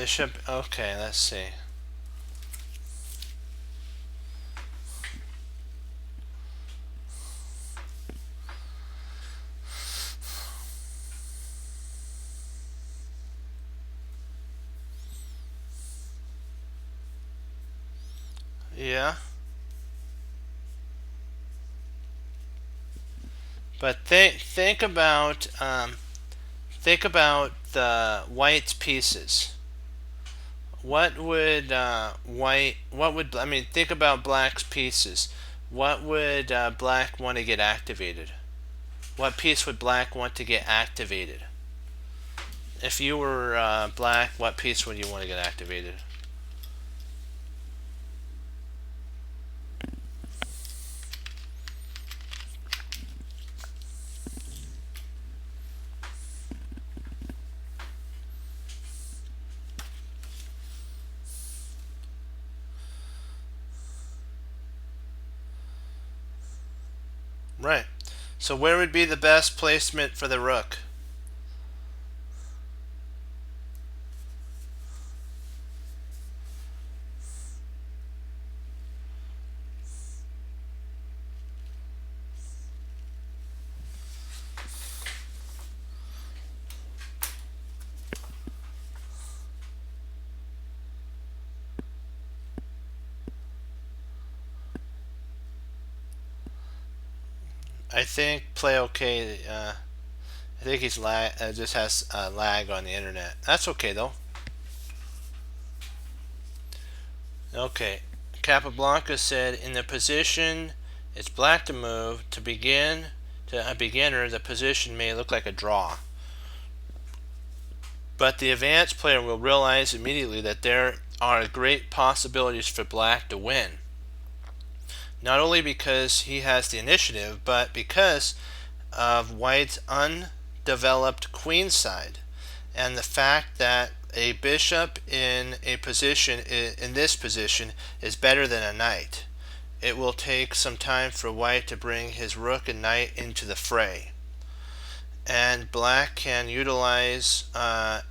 Bishop, okay, let's see. Yeah. But think about the white's pieces. What would white? What would I mean? Think about black's pieces. What would black want to get activated? What piece would black want to get activated? If you were black, what piece would you want to get activated? Right. So where would be the best placement for the rook? I think play okay. I think he's just has lag on the internet. That's okay though. Okay. Capablanca said in the position it's black to move to begin to a beginner the position may look like a draw. But the advanced player will realize immediately that there are great possibilities for black to win. Not only because he has the initiative, but because of white's undeveloped queen side and the fact that a bishop in this position is better than a knight. It will take some time for white to bring his rook and knight into the fray, and black can utilize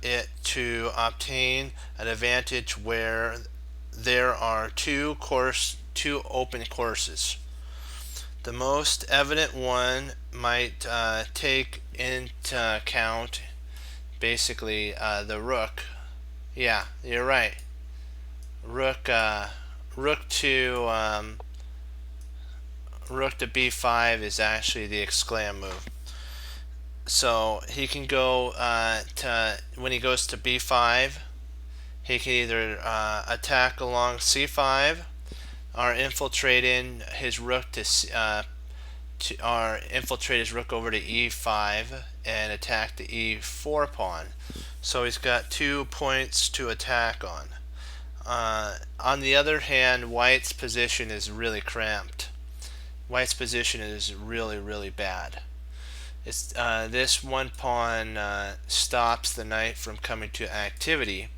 it to obtain an advantage where there are two open courses. The most evident one might take into account basically the rook. Yeah, you're right. Rook to b5 is actually the exclam move. So he can go when he goes to b5, he can either attack along c5 or infiltrate in his rook or infiltrate his rook over to e5 and attack the e4 pawn. So he's got 2 points to attack on. On the other hand, white's position is really cramped. White's position is really bad. This one pawn stops the knight from coming to activity,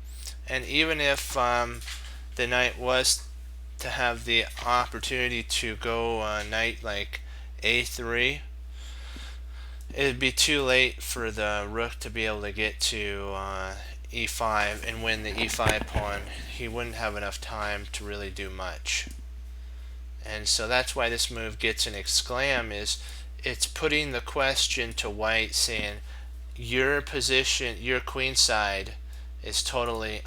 and even if the knight was to have the opportunity to go knight like a3, it'd be too late for the rook to be able to get to e5 and win the e5 pawn. He wouldn't have enough time to really do much. And so that's why this move gets an exclam, is it's putting the question to white saying your position, your queen side is totally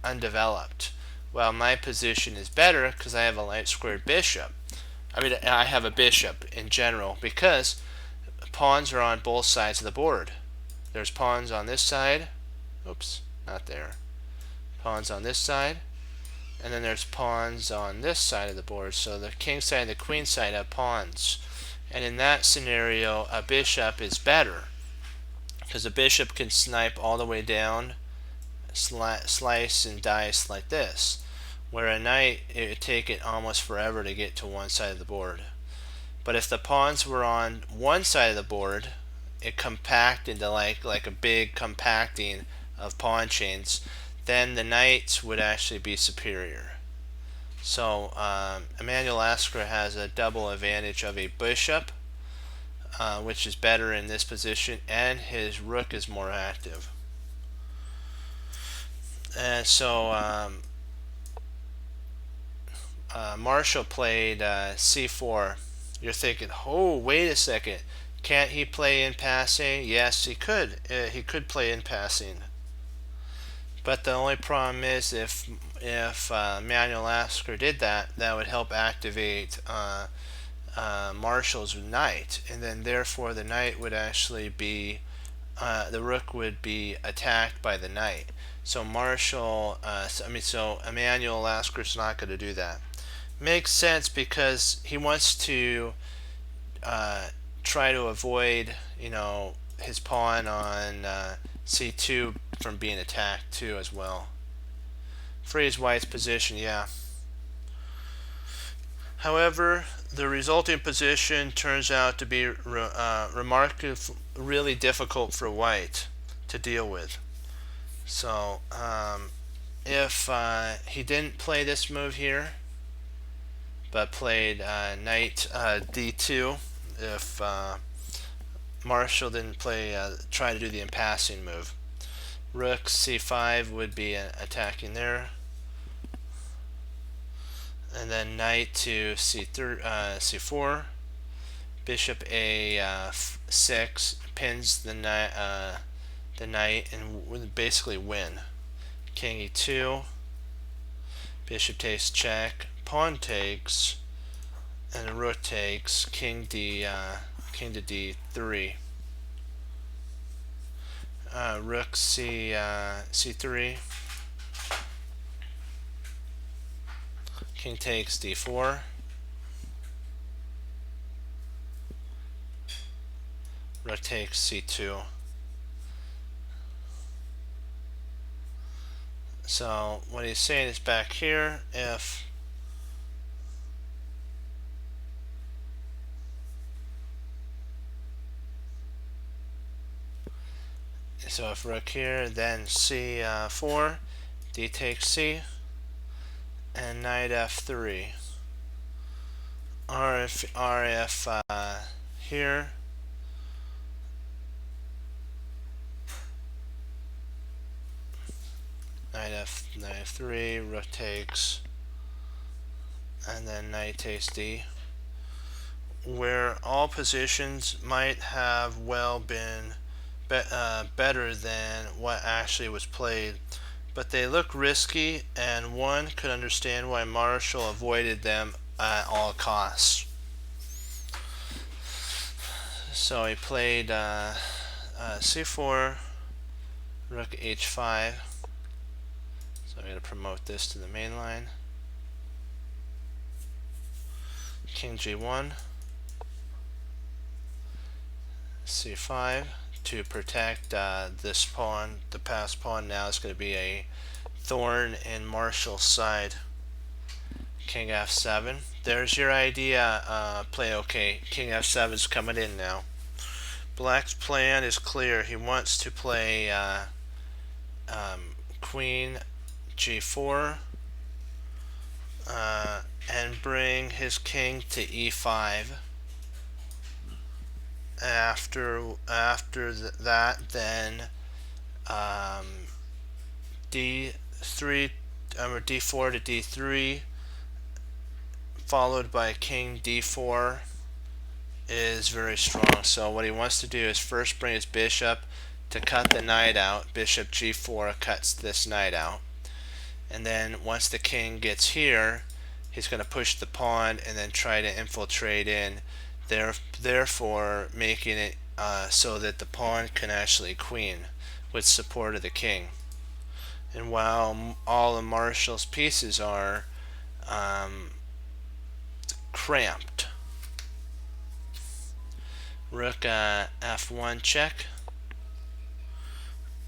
undeveloped. Well, my position is better because I have a light squared bishop. I mean, I have a bishop in general because pawns are on both sides of the board. There's pawns on this side. Oops, not there. Pawns on this side. And then there's pawns on this side of the board. So the king side and the queen side have pawns. And in that scenario, a bishop is better because a bishop can snipe all the way down, slice and dice like this. Where a knight, it would take it almost forever to get to one side of the board. But if the pawns were on one side of the board, it compact into like a big compacting of pawn chains, then the knights would actually be superior. So Emanuel Lasker has a double advantage of a bishop, which is better in this position, and his rook is more active. And so Marshall played c4. You're thinking, oh, wait a second. Can't he play in passing? Yes, he could. He could play in passing. But the only problem is if Manuel Lasker did that, that would help activate Marshall's knight, and then therefore the knight would actually be the rook would be attacked by the knight. So so Emmanuel Lasker's not going to do that. Makes sense because he wants to try to avoid, his pawn on c2 from being attacked too as well. Frees White's position, yeah. However, the resulting position turns out to be really difficult for White to deal with. So if he didn't play this move here, but played knight d2, if Marshall didn't try to do the impassing move, rook c5 would be attacking there, and then knight to c4, bishop a6 pins the knight and would basically win. King e2, bishop takes check, pawn takes, and the rook takes, king to d3. Rook c3, king takes d4, rook takes c2. So what he's saying is back here, if rook here, then c4, d takes c, and knight f3. RF here, knight f3, rook takes, and then knight takes d, where all positions might have well been better than what actually was played, but they look risky, and one could understand why Marshall avoided them at all costs. So he played c4, rook h5. So I'm going to promote this to the main line. King g1, c5 to protect this pawn. The passed pawn now is going to be a thorn in Marshall's side. King f7. There's your idea, play okay. King f7 is coming in now. Black's plan is clear. He wants to play queen g4 and bring his king to e5. After that, then d4 to d3, followed by king d4, is very strong. So what he wants to do is first bring his bishop to cut the knight out. Bishop g4 cuts this knight out, and then once the king gets here, he's going to push the pawn and then try to infiltrate in, therefore making it so that the pawn can actually queen with support of the king. And while all of Marshall's pieces are cramped, rook f1 check,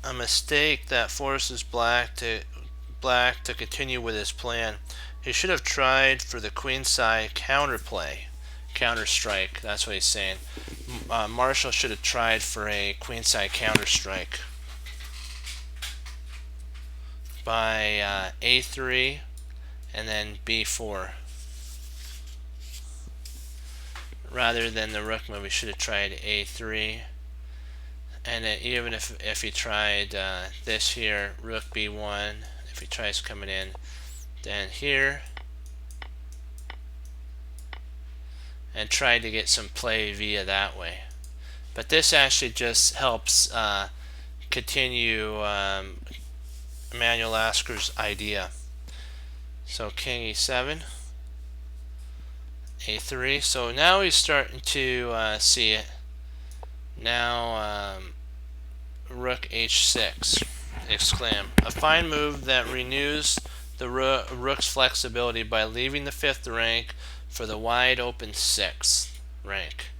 a mistake that forces black to continue with his plan. He should have tried for the queenside counter-strike. That's what he's saying. Marshall should have tried for a queenside counter-strike by a3 and then b4. Rather than the rook move, he should have tried a3. And even if he tried this here, rook b1 if he tries coming in, then here, and try to get some play via that way. But this actually just helps continue Emanuel Lasker's idea. So king e7, a3. So now he's starting to see it. Now rook h6, exclaim. A fine move that renews the rook's flexibility by leaving the 5th rank for the wide open 6th rank.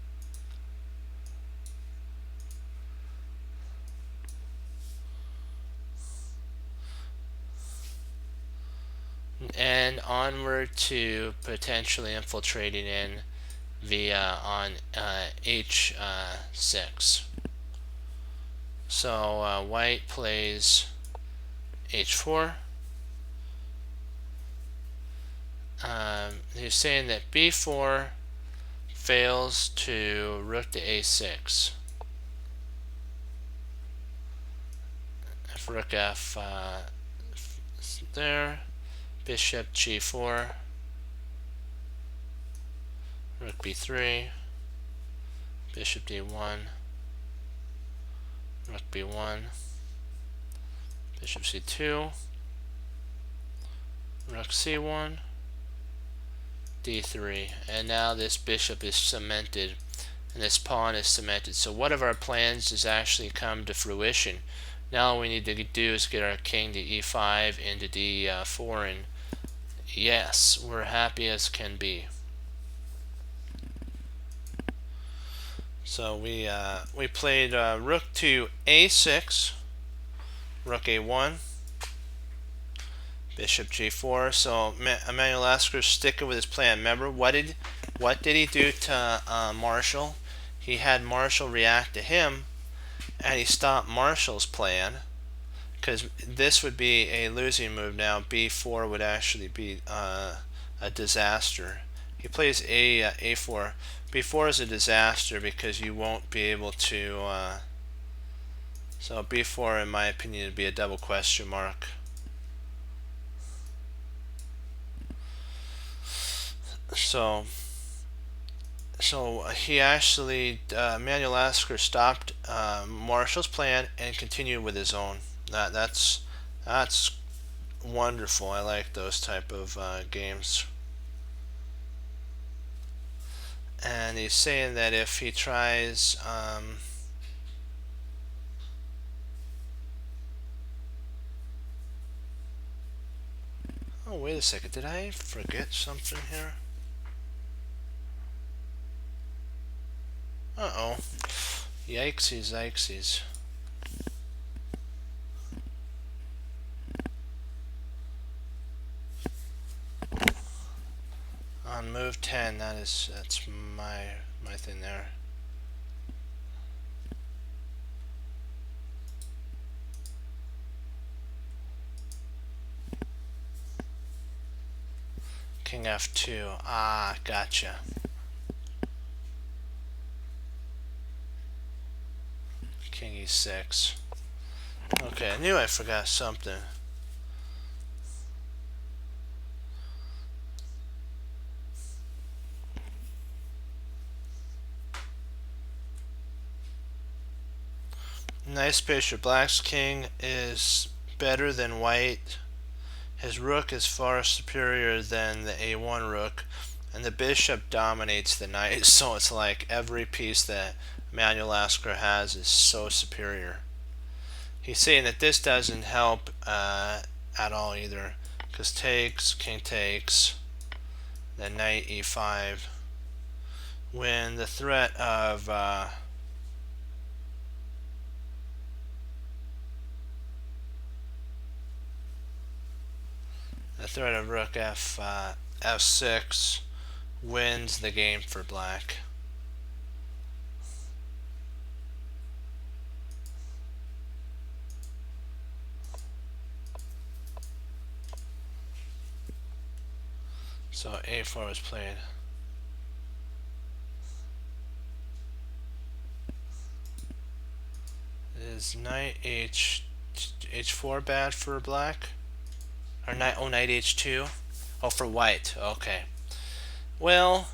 And onward to potentially infiltrating in via on h6. So white plays h4. He's saying that b4 fails to rook to a6. If rook f there, bishop g4, rook b3, bishop d1, rook b1, bishop c2, rook c1, d3, and now this bishop is cemented and this pawn is cemented. So one of our plans has actually come to fruition. Now all we need to do is get our king to e5 into d4, and yes, we're happy as can be. So we played rook to a6, rook a1, bishop g4. So Emanuel Lasker's sticking with his plan. Remember, what did he do to Marshall? He had Marshall react to him, and he stopped Marshall's plan, because this would be a losing move. Now b4 would actually be a disaster. He plays a4. b4 is a disaster because you won't be able to. So b4, in my opinion, would be a double question mark. So he actually, Emanuel Lasker stopped Marshall's plan and continued with his own. That's wonderful. I like those type of games. And he's saying that if he tries oh, wait a second, did I forget something here? Uh-oh. Yikesies, yikesies. On move 10, that's my thing there. King f2. Ah, gotcha. King e6. Okay, I knew I forgot something. Nice picture. Black's king is better than white. His rook is far superior than the a1 rook, and the bishop dominates the knight. So it's like every piece that Emanuel Lasker has is so superior. He's saying that this doesn't help at all either, because takes, king takes, then knight e5. When the threat of rook f6 wins the game for black. So a4 was played. Is knight h4 bad for black? Or knight, oh, knight h2? Oh, for white. Okay. Well,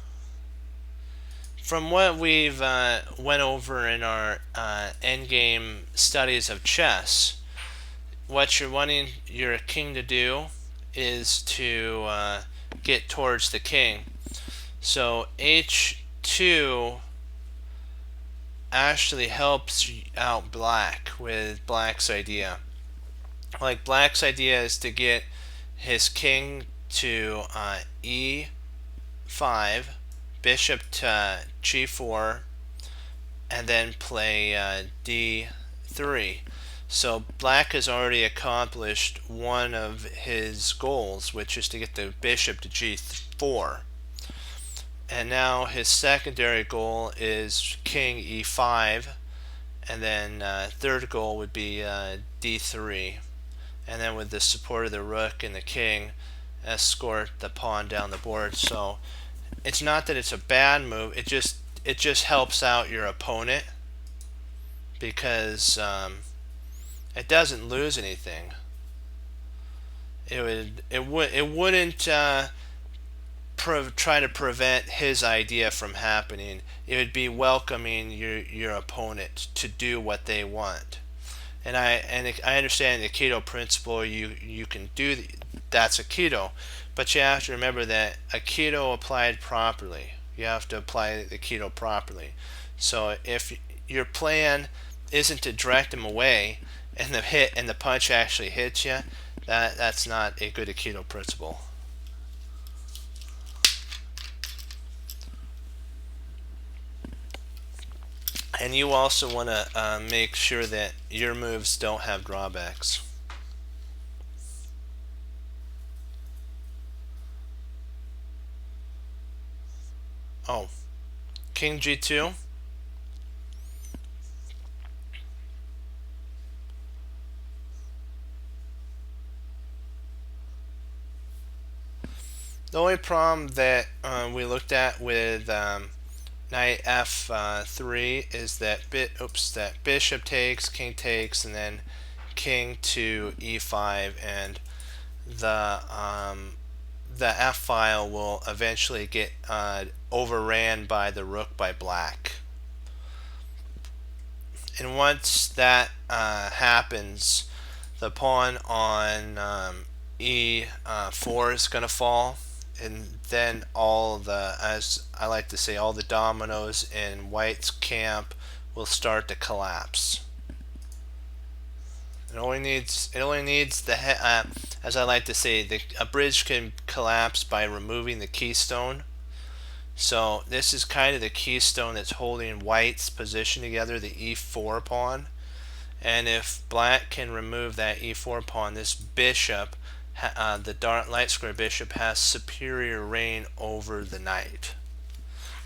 from what we've went over in our endgame studies of chess, what you're wanting your king to do is to get towards the king. So h2 actually helps out black with black's idea. Like, black's idea is to get his king to e5, bishop to g4, and then play d3. So black has already accomplished one of his goals, which is to get the bishop to g4. And now his secondary goal is king e5, and then third goal would be d3. And then with the support of the rook and the king, escort the pawn down the board. So it's not that it's a bad move, it just helps out your opponent, because it doesn't lose anything. It wouldn't try to prevent his idea from happening. It would be welcoming your opponent to do what they want. And I understand the Aikido principle. You can do that's Aikido, but you have to remember that Aikido applied properly. You have to apply the Aikido properly. So if your plan isn't to direct him away, and the punch actually hits you, that's not a good Aikido principle. And you also want to make sure that your moves don't have drawbacks. Oh, king g2. The only problem that we looked at with knight f3 is that that bishop takes, king takes, and then king to e5, and the f file will eventually get overran by the rook by black. And once that happens, the pawn on e4 is going to fall, and then all the, as I like to say, all the dominoes in white's camp will start to collapse. It only needs the as I like to say, a bridge can collapse by removing the keystone. So this is kind of the keystone that's holding white's position together, the e4 pawn. And if black can remove that e4 pawn, this bishop, the dark light square bishop, has superior reign over the knight,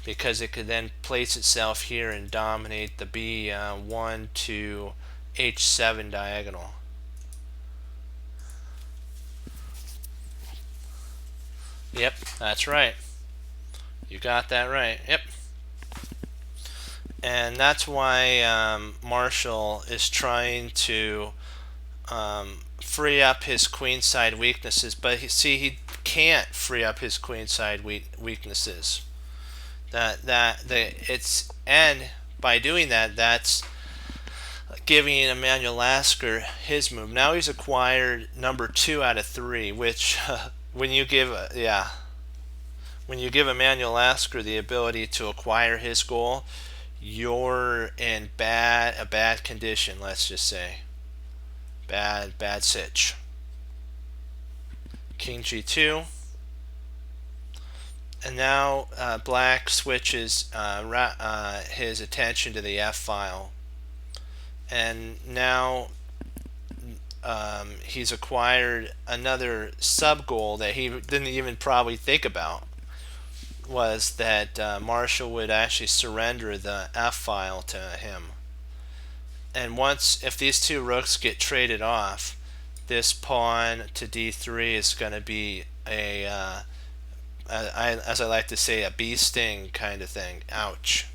because it could then place itself here and dominate the b1 to h7 diagonal. Yep, that's right. You got that right. Yep. And that's why Marshall is trying to free up his queenside weaknesses, but he can't free up his queenside weaknesses. And by doing that, that's giving Emanuel Lasker his move. Now he's acquired number 2 out of 3, which when you give Emanuel Lasker the ability to acquire his goal, you're in a bad condition. Let's just say bad sitch. King g2, and now black switches his attention to the f file, and now he's acquired another sub goal that he didn't even probably think about, was that Marshall would actually surrender the f file to him. And if these two rooks get traded off, this pawn to d3 is going to be as I like to say, a bee sting kind of thing. Ouch.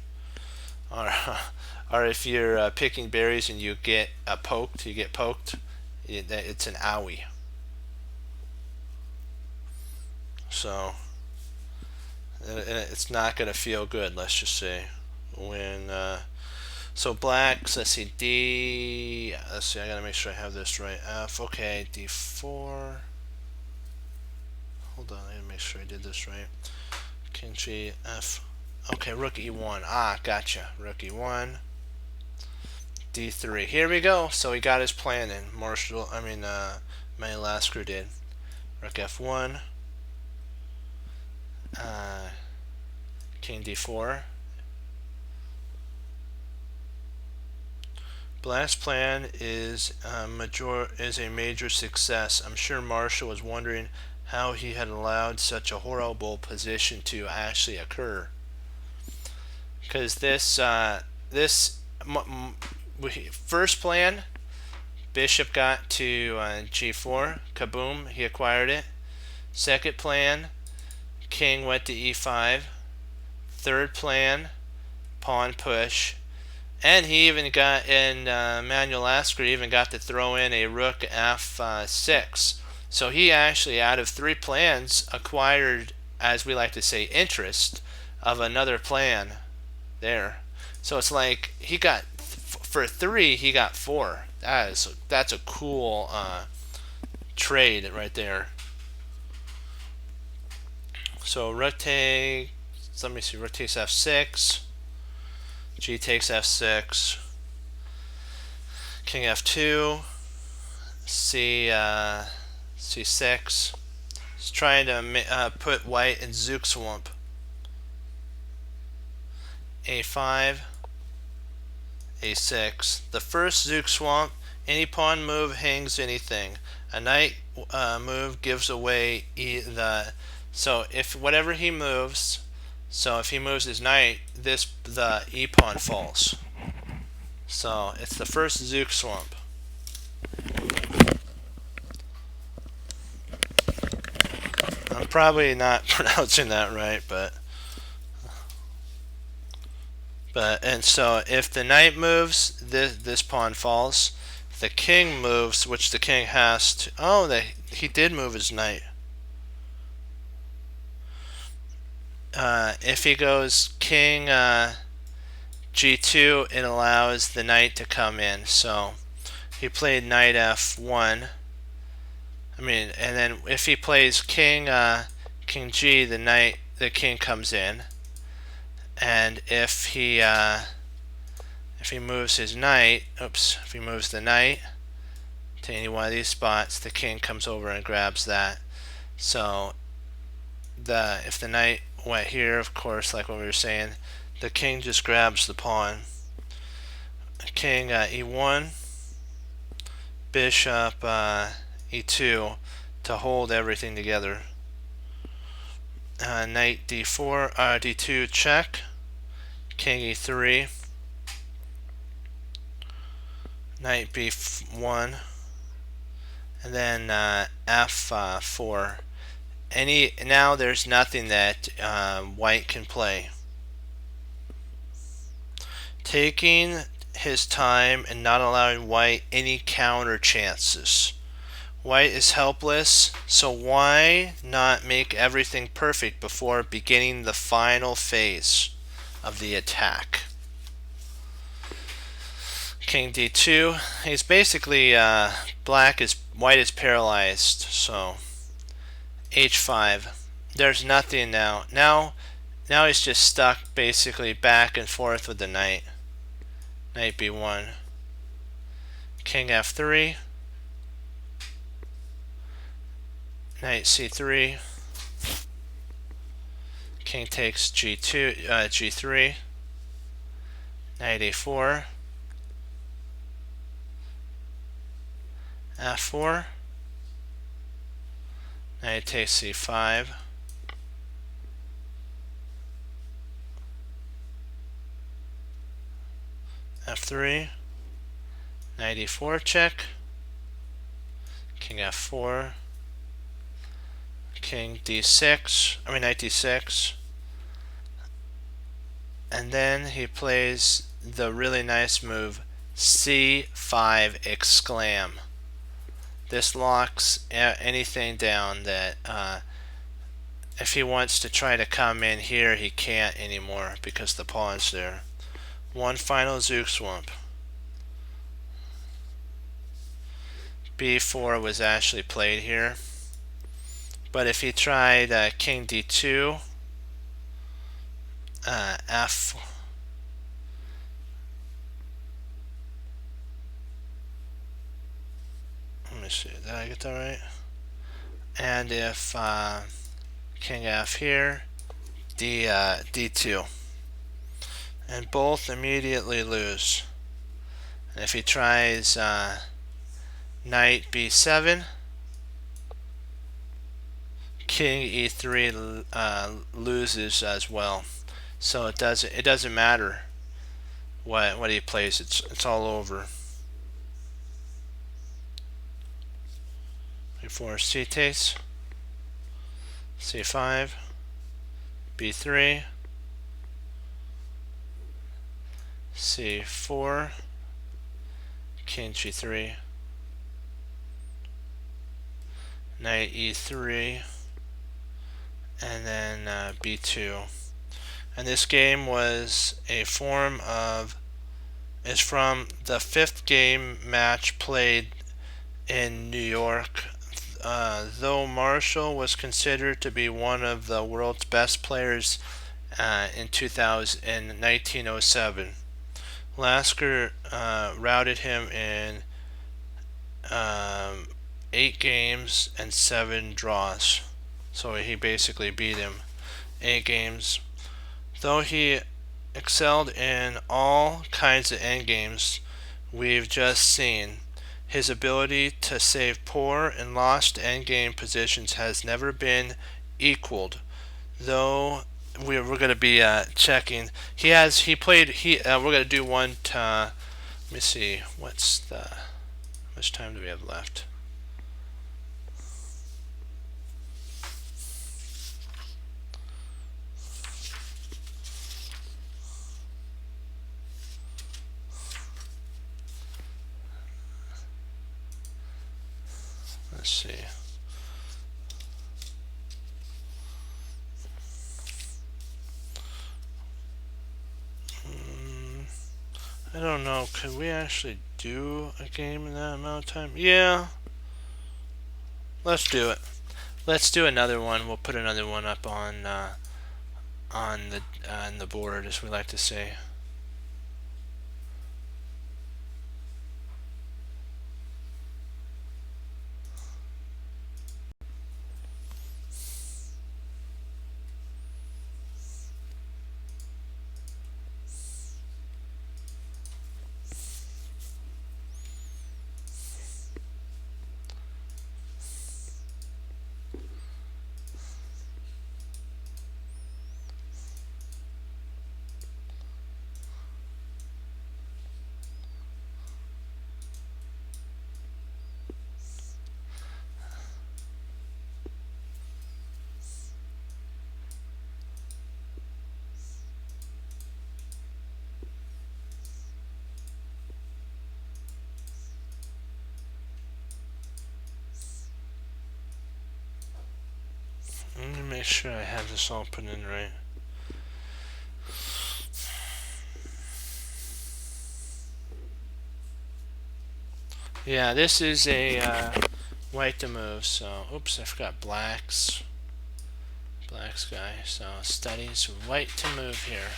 Or if you're picking berries and you get poked, it's an owie. So it's not going to feel good, let's just say. When so blacks, let's see, D, let's see, I gotta make sure I have this right. F, okay, D4. Hold on, I gotta make sure I did this right. King G, F. Okay, rook E1. Ah, gotcha. Rook E1. D3. Here we go. So he got his plan in. Manny Lasker did. Rook F1. King D4. Black's plan is a major success. I'm sure Marshall was wondering how he had allowed such a horrible position to actually occur. Because this first plan, bishop got to G4, kaboom, he acquired it. Second plan, king went to E5. Third plan, pawn push. And he even got in, Manuel Lasker even got to throw in a rook F6. So he actually, out of 3 plans, acquired, as we like to say, interest of another plan there. So it's like he got, for 3, he got 4. That's a cool trade right there. So rook takes, let me see, rook takes F6. G takes F6, King F2, C6. He's trying to put white in Zugzwang. A5, A6. The first Zugzwang, any pawn move hangs anything. A knight move gives away so if whatever he moves. So if he moves his knight, the e pawn falls. So it's the first Zugzwang. I'm probably not pronouncing that right, and so if the knight moves, this pawn falls. If the king moves, which the king has to, he did move his knight. If he goes king G2, it allows the knight to come in. So he played knight F1. And then if he plays king G, the king comes in. And if he moves his knight, if he moves the knight to any one of these spots, the king comes over and grabs that. So if the knight went here, of course, like what we were saying, the king just grabs the pawn. King E1, bishop E2 to hold everything together. Knight D4, D2 check. King E3. Knight B1, and then F4. Now there's nothing that white can play. Taking his time and not allowing white any counter chances. White is helpless, so why not make everything perfect before beginning the final phase of the attack? King D2. He's basically white is paralyzed, so H5. There's nothing now. Now he's just stuck basically back and forth with the knight. Knight B1. King F3. Knight C3. King takes G2, G3. Knight A4. F4. Knight takes C5. F3. Knight E4 check. King F4. King D6. Knight D6. And then he plays the really nice move C5 exclam. This locks anything down that if he wants to try to come in here, he can't anymore because the pawn's there. One final Zugzwang. B4 was actually played here. But if he tried King D2, F, let me see, did I get that right? And if King F here, D2, and both immediately lose. And if he tries Knight B7, King E3 loses as well. So it doesn't matter what he plays. It's all over. Before C takes, C5, B3, C4, King G3, Knight E3, and then B2. And this game was a form of, is from the 5th game match played in New York. Though Marshall was considered to be one of the world's best players in 1907, Lasker routed him in 8 games and 7 draws. So he basically beat him 8 games. Though he excelled in all kinds of endgames we've just seen, his ability to save poor and lost endgame positions has never been equaled. Though we're going to be checking, we're going to do one. Let me see. How much time do we have left? Let's see. I don't know. Could we actually do a game in that amount of time? Yeah. Let's do it. Let's do another one. We'll put another one up on the board, as we like to say. Let me make sure I have this all put in right. Yeah, this is a white to move, so oops, I forgot black's guy. So studies white to move here.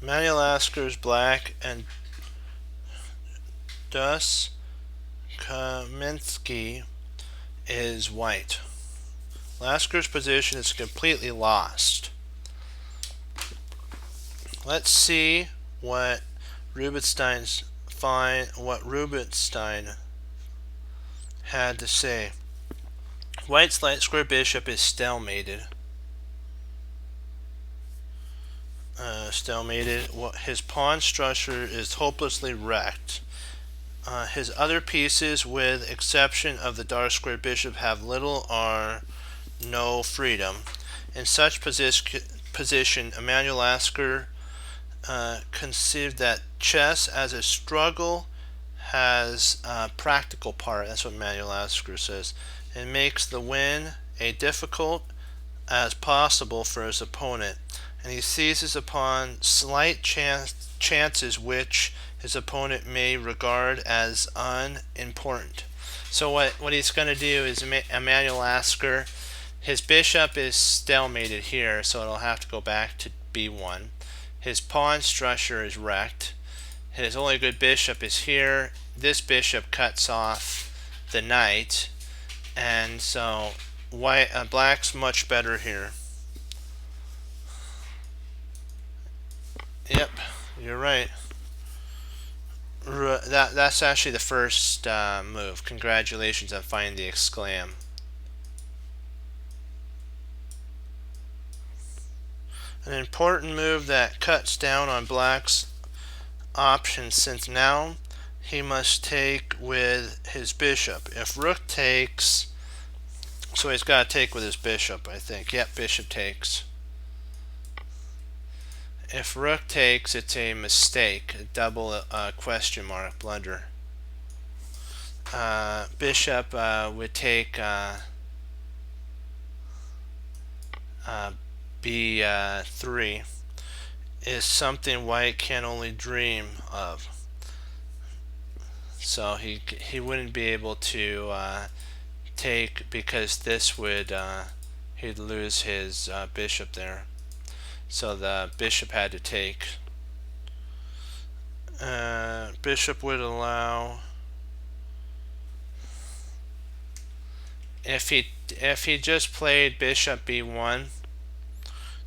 Manuel Lasker's black and Dus Kaminsky is white. Lasker's position is completely lost. Let's see what Rubinstein had to say. White's light square bishop is stalemated. His pawn structure is hopelessly wrecked. His other pieces, with exception of the dark square bishop, have little or no freedom. In such position, Emanuel Lasker conceived that chess as a struggle has a practical part. That's what Emanuel Lasker says. It makes the win as difficult as possible for his opponent, and he seizes upon slight chances which his opponent may regard as unimportant. So what he's going to do is Emanuel Lasker, his bishop is stalemated here, so it'll have to go back to b1. His pawn structure is wrecked. His only good bishop is here. This bishop cuts off the knight, and so black's much better here. Yep, you're right. That's actually the first move. Congratulations on finding the exclam. An important move that cuts down on black's options, since now he must take with his bishop. If rook takes, so he's got to take with his bishop, I think. Yep, bishop takes. If rook takes, it's a mistake, a double question mark, blunder. Bishop would take b3 is something white can only dream of. So he wouldn't be able to take, because this would he'd lose his bishop there. So the bishop had to take. Bishop would allow, if he just played bishop b1,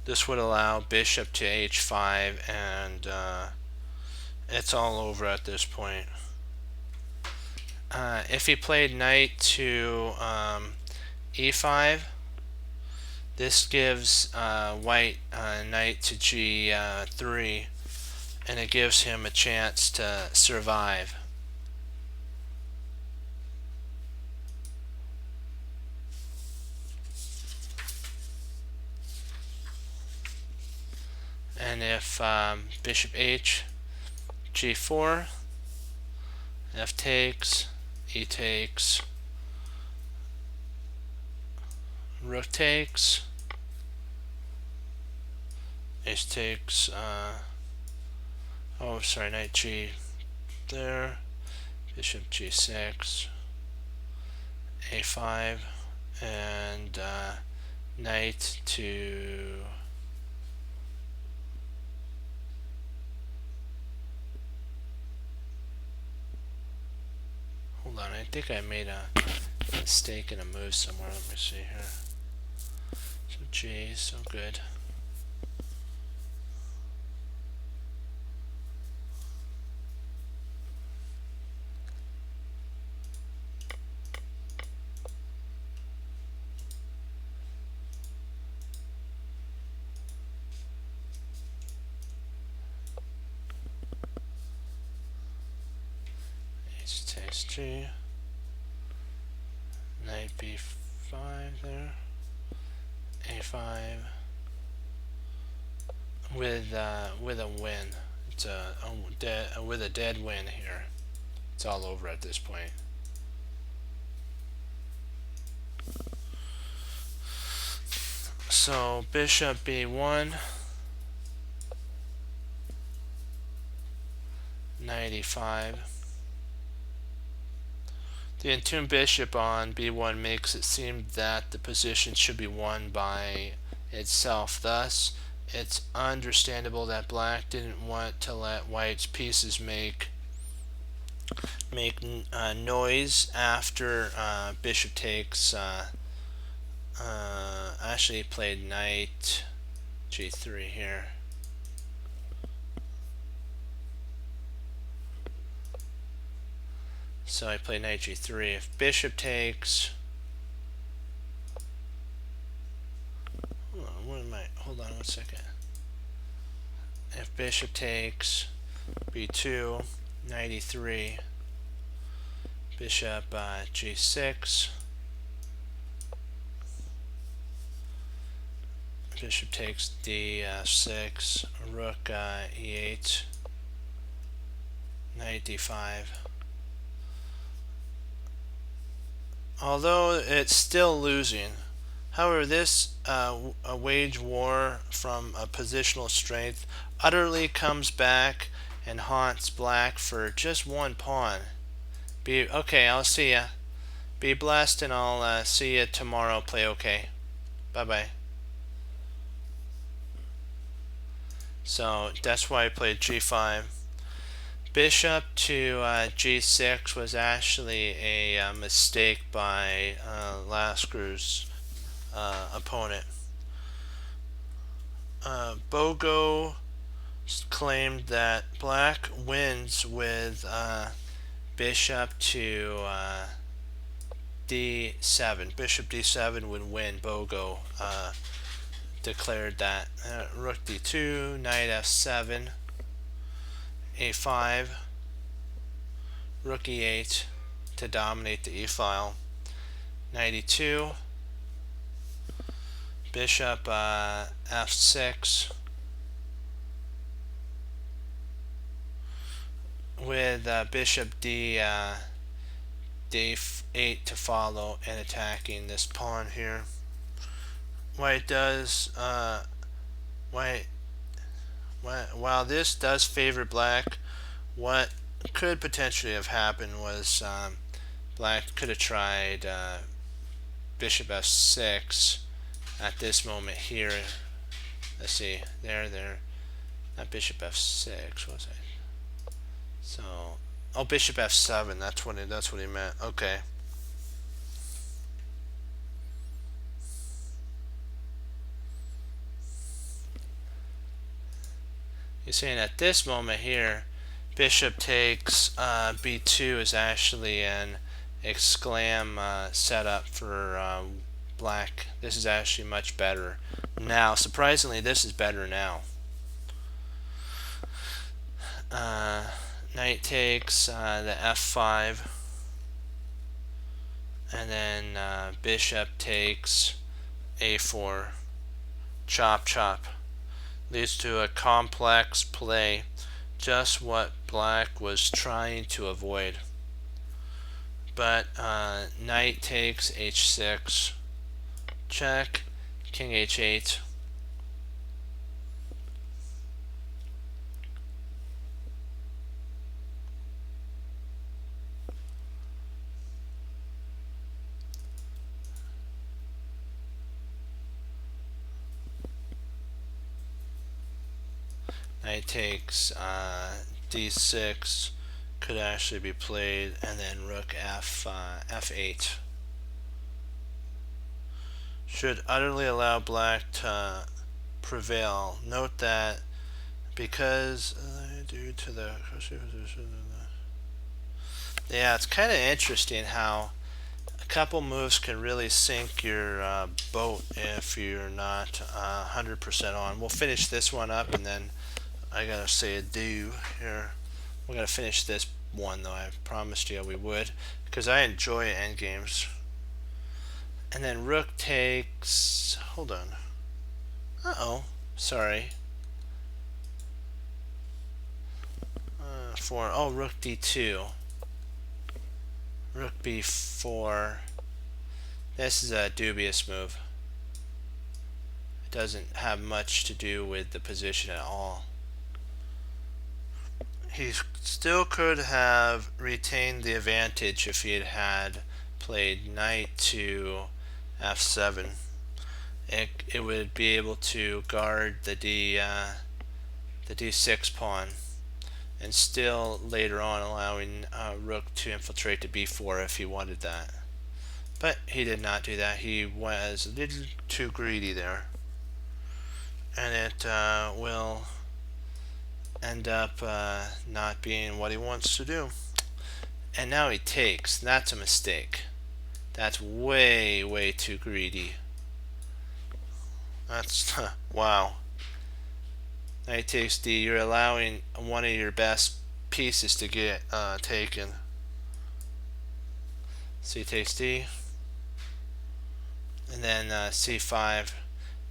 this would allow bishop to h5, and it's all over at this point. If he played knight to e5, this gives white knight to g3, and it gives him a chance to survive. And if bishop h, g4, f takes, e takes, rook takes, h takes, knight g there, bishop g6, a5, and knight to hold on, I think I made a mistake in a move somewhere. Let me see here. So G, so good. H takes G, knight b5 there, a5, with a win. It's with a dead win here. It's all over at this point. So bishop b1, knight e5. The entombed bishop on b1 makes it seem that the position should be won by itself. Thus, it's understandable that black didn't want to let white's pieces make noise after bishop takes. Actually played knight g3 here. So I play knight g3. If bishop takes, hold on 1 second. If bishop takes, b2, knight e3, bishop g6, bishop takes d6, rook e8, knight d5. Although it's still losing, however, this a wage war from a positional strength utterly comes back and haunts black for just one pawn. Okay, I'll see ya. Be blessed, and I'll see you tomorrow. Play okay. Bye-bye. So that's why I played g5. Bishop to g6 was actually a mistake by Lasker's opponent. Bogo claimed that black wins with bishop to d7. Bishop d7 would win. Bogo declared that. Rook d2, knight f7, a5, rook e8 to dominate the e-file, knight e2, bishop f6, with bishop d8 to follow and attacking this pawn here. While this does favor black, what could potentially have happened was black could have tried bishop f6 at this moment here. Let's see, there, not bishop f6, what was I? So, oh, bishop f7. That's what he meant. Okay. He's saying at this moment here, bishop takes b2 is actually an exclam setup for black. This is actually much better now. Surprisingly, this is better now. Knight takes the f5, and then bishop takes a4, chop chop. Leads to a complex play, just what black was trying to avoid. But knight takes h6, check, king h8. Knight takes d6 could actually be played, and then rook f8 should utterly allow black to prevail. Note that because due to the it's kind of interesting how a couple moves can really sink your boat if you're not 100% on. We'll finish this one up, and then I gotta say adieu here. We're gonna finish this one though. I promised you we would, because I enjoy endgames. And then rook takes. Hold on. Sorry. Rook d2. Rook b4. This is a dubious move. It doesn't have much to do with the position at all. He still could have retained the advantage if he had played knight to f7. It would be able to guard the d6 pawn, and still later on allowing rook to infiltrate to b4 if he wanted that. But he did not do that. He was a little too greedy there, and it will end up not being what he wants to do. And now he takes. That's a mistake. That's way too greedy. That's wow. Now he takes D. You're allowing one of your best pieces to get taken. So he takes D, and then C5.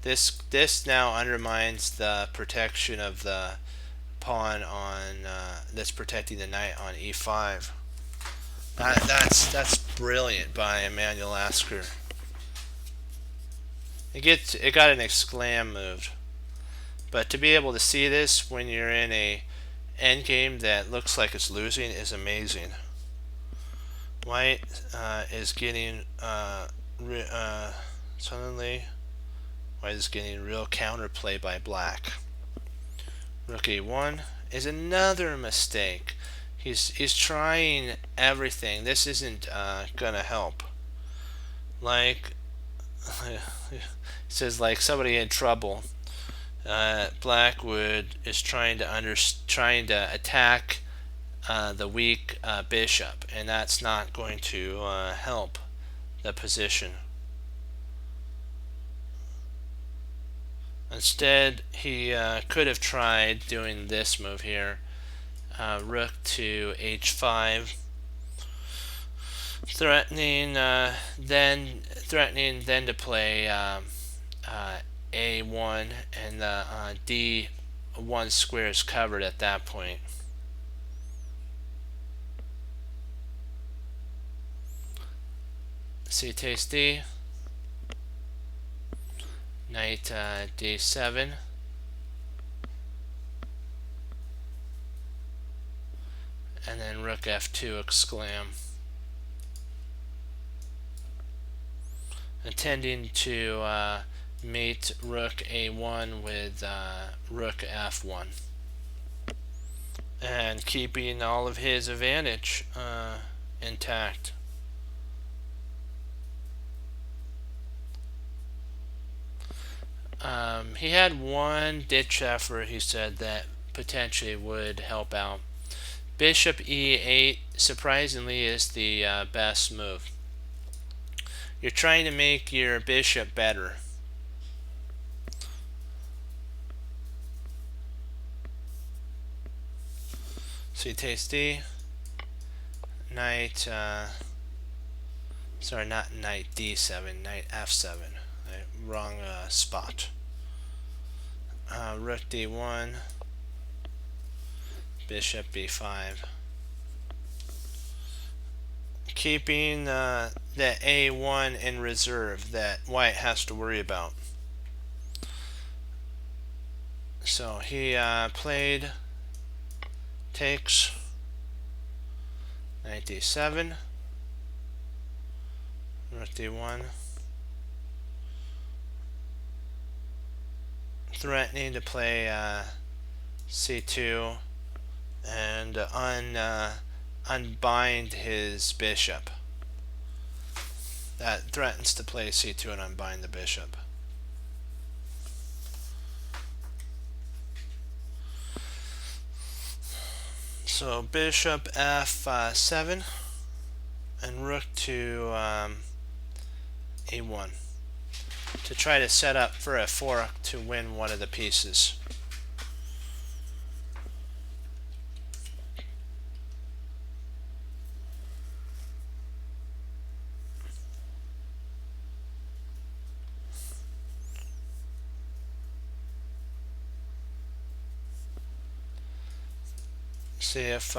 This now undermines the protection of the pawn on that's protecting the knight on E5. That's brilliant by Emanuel Lasker. It got an exclam moved, but to be able to see this when you're in a endgame that looks like it's losing is amazing. White is getting suddenly White is getting real counterplay by black. Rook A1 is another mistake. He's trying everything. This isn't gonna help. Like he says, like somebody in trouble. Blackwood is trying to attack the weak bishop, and that's not going to help the position. Instead, he could have tried doing this move here. Rook to H5, threatening then to play A1, and the D1 square is covered at that point. C takes D, knight D7, and then rook F2 exclam, intending to mate rook A1 with rook F1, and keeping all of his advantage intact. He had one ditch effort, he said, that potentially would help out. Bishop E8 surprisingly is the best move. You're trying to make your bishop better. So he takes D, knight, sorry, not knight D7, knight F7, wrong spot. Rook D1, bishop B5. Keeping the A1 in reserve that white has to worry about. So he played takes, knight D7, rook D1, threatening to play C2 and unbind his bishop. That threatens to play C2 and unbind the bishop. So bishop F7 and rook to A1 to try to set up for a fork to win one of the pieces. See if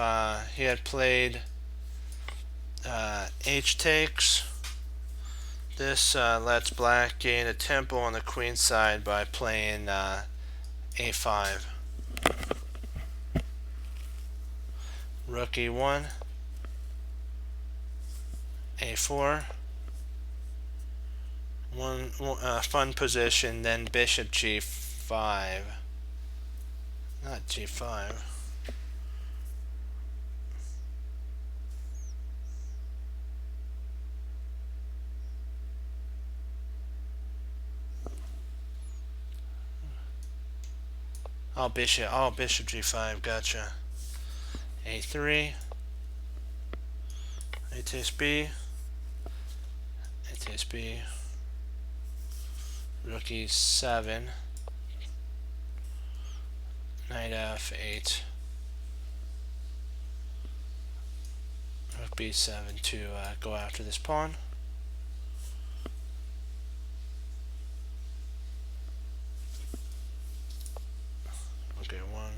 he had played H takes. This lets black gain a tempo on the queen side by playing A5. Rook E1, A4. One fun position, then bishop G5. Not G5. Bishop G5, gotcha. A3, A takes B. A takes B. Rook E7. Knight F8. Rook B7 to go after this pawn. Okay, one.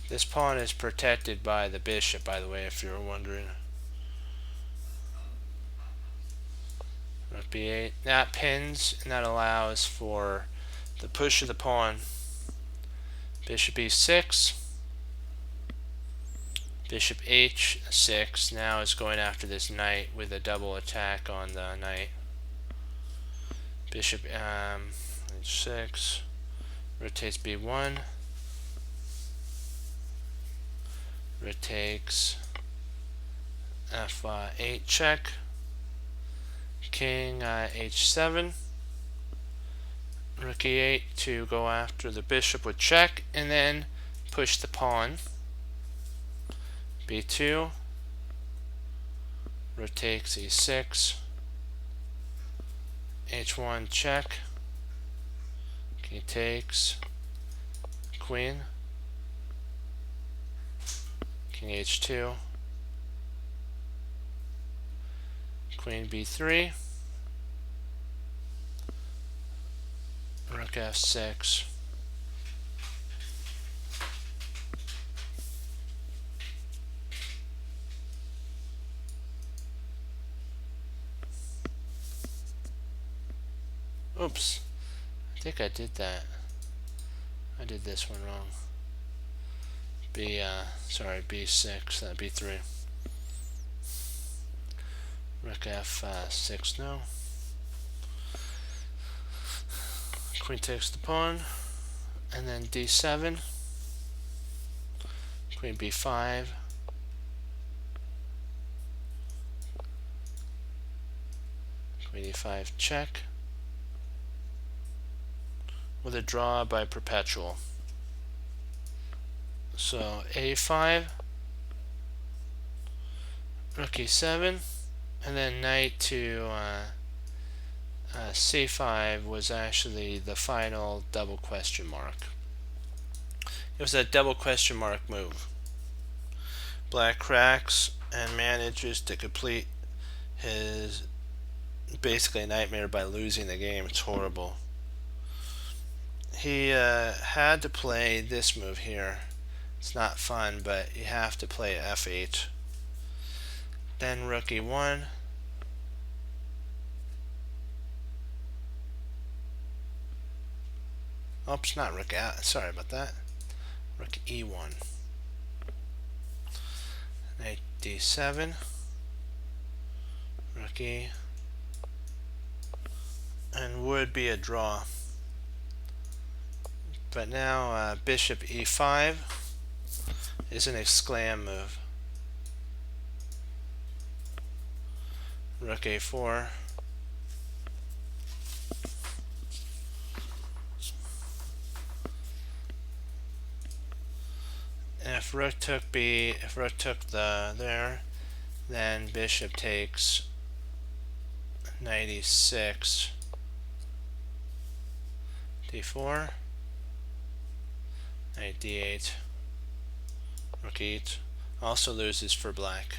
This pawn is protected by the bishop, by the way, if you were wondering. Rook B8. That pins, and that allows for the push of the pawn. Bishop E6. Bishop H6 now is going after this knight with a double attack on the knight. Bishop H6. Rotates B1. Rook takes F8 check. King H7. Rook E8 to go after the bishop with check, and then push the pawn. B2. Rook takes E6. H1 check. King takes. Queen. King H2. Queen B3. Rook F6. Oops. I think I did that. I did this one wrong. B6, that'd be 3. Rook F6 now. Queen takes the pawn, and then D7. Queen B5. Queen E5 check. With a draw by perpetual. So A5, Rook E7, and then knight to C5 was actually the final double question mark. It was a double question mark move. Black cracks and manages to complete his basically nightmare by losing the game. It's horrible. He had to play this move here. It's not fun, but you have to play F8. Then Rook E1. Oops, not Rook A. Sorry about that. Rook E1. Knight D7. Rook E. And would be a draw. But now Bishop E5 is an exclam move. Rook A4. And if Rook took there, then Bishop takes Knight E6. D4. Knight D8. Rook E8 also loses for black.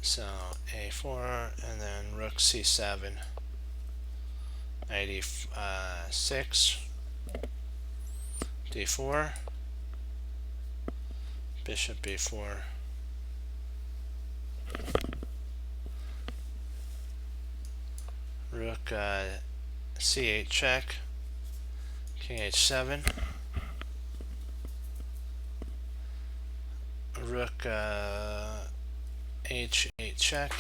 So A4 and then Rook C7. Knight E6. D4. Bishop B4. Rook C8 check. King H7. Rook H8 check.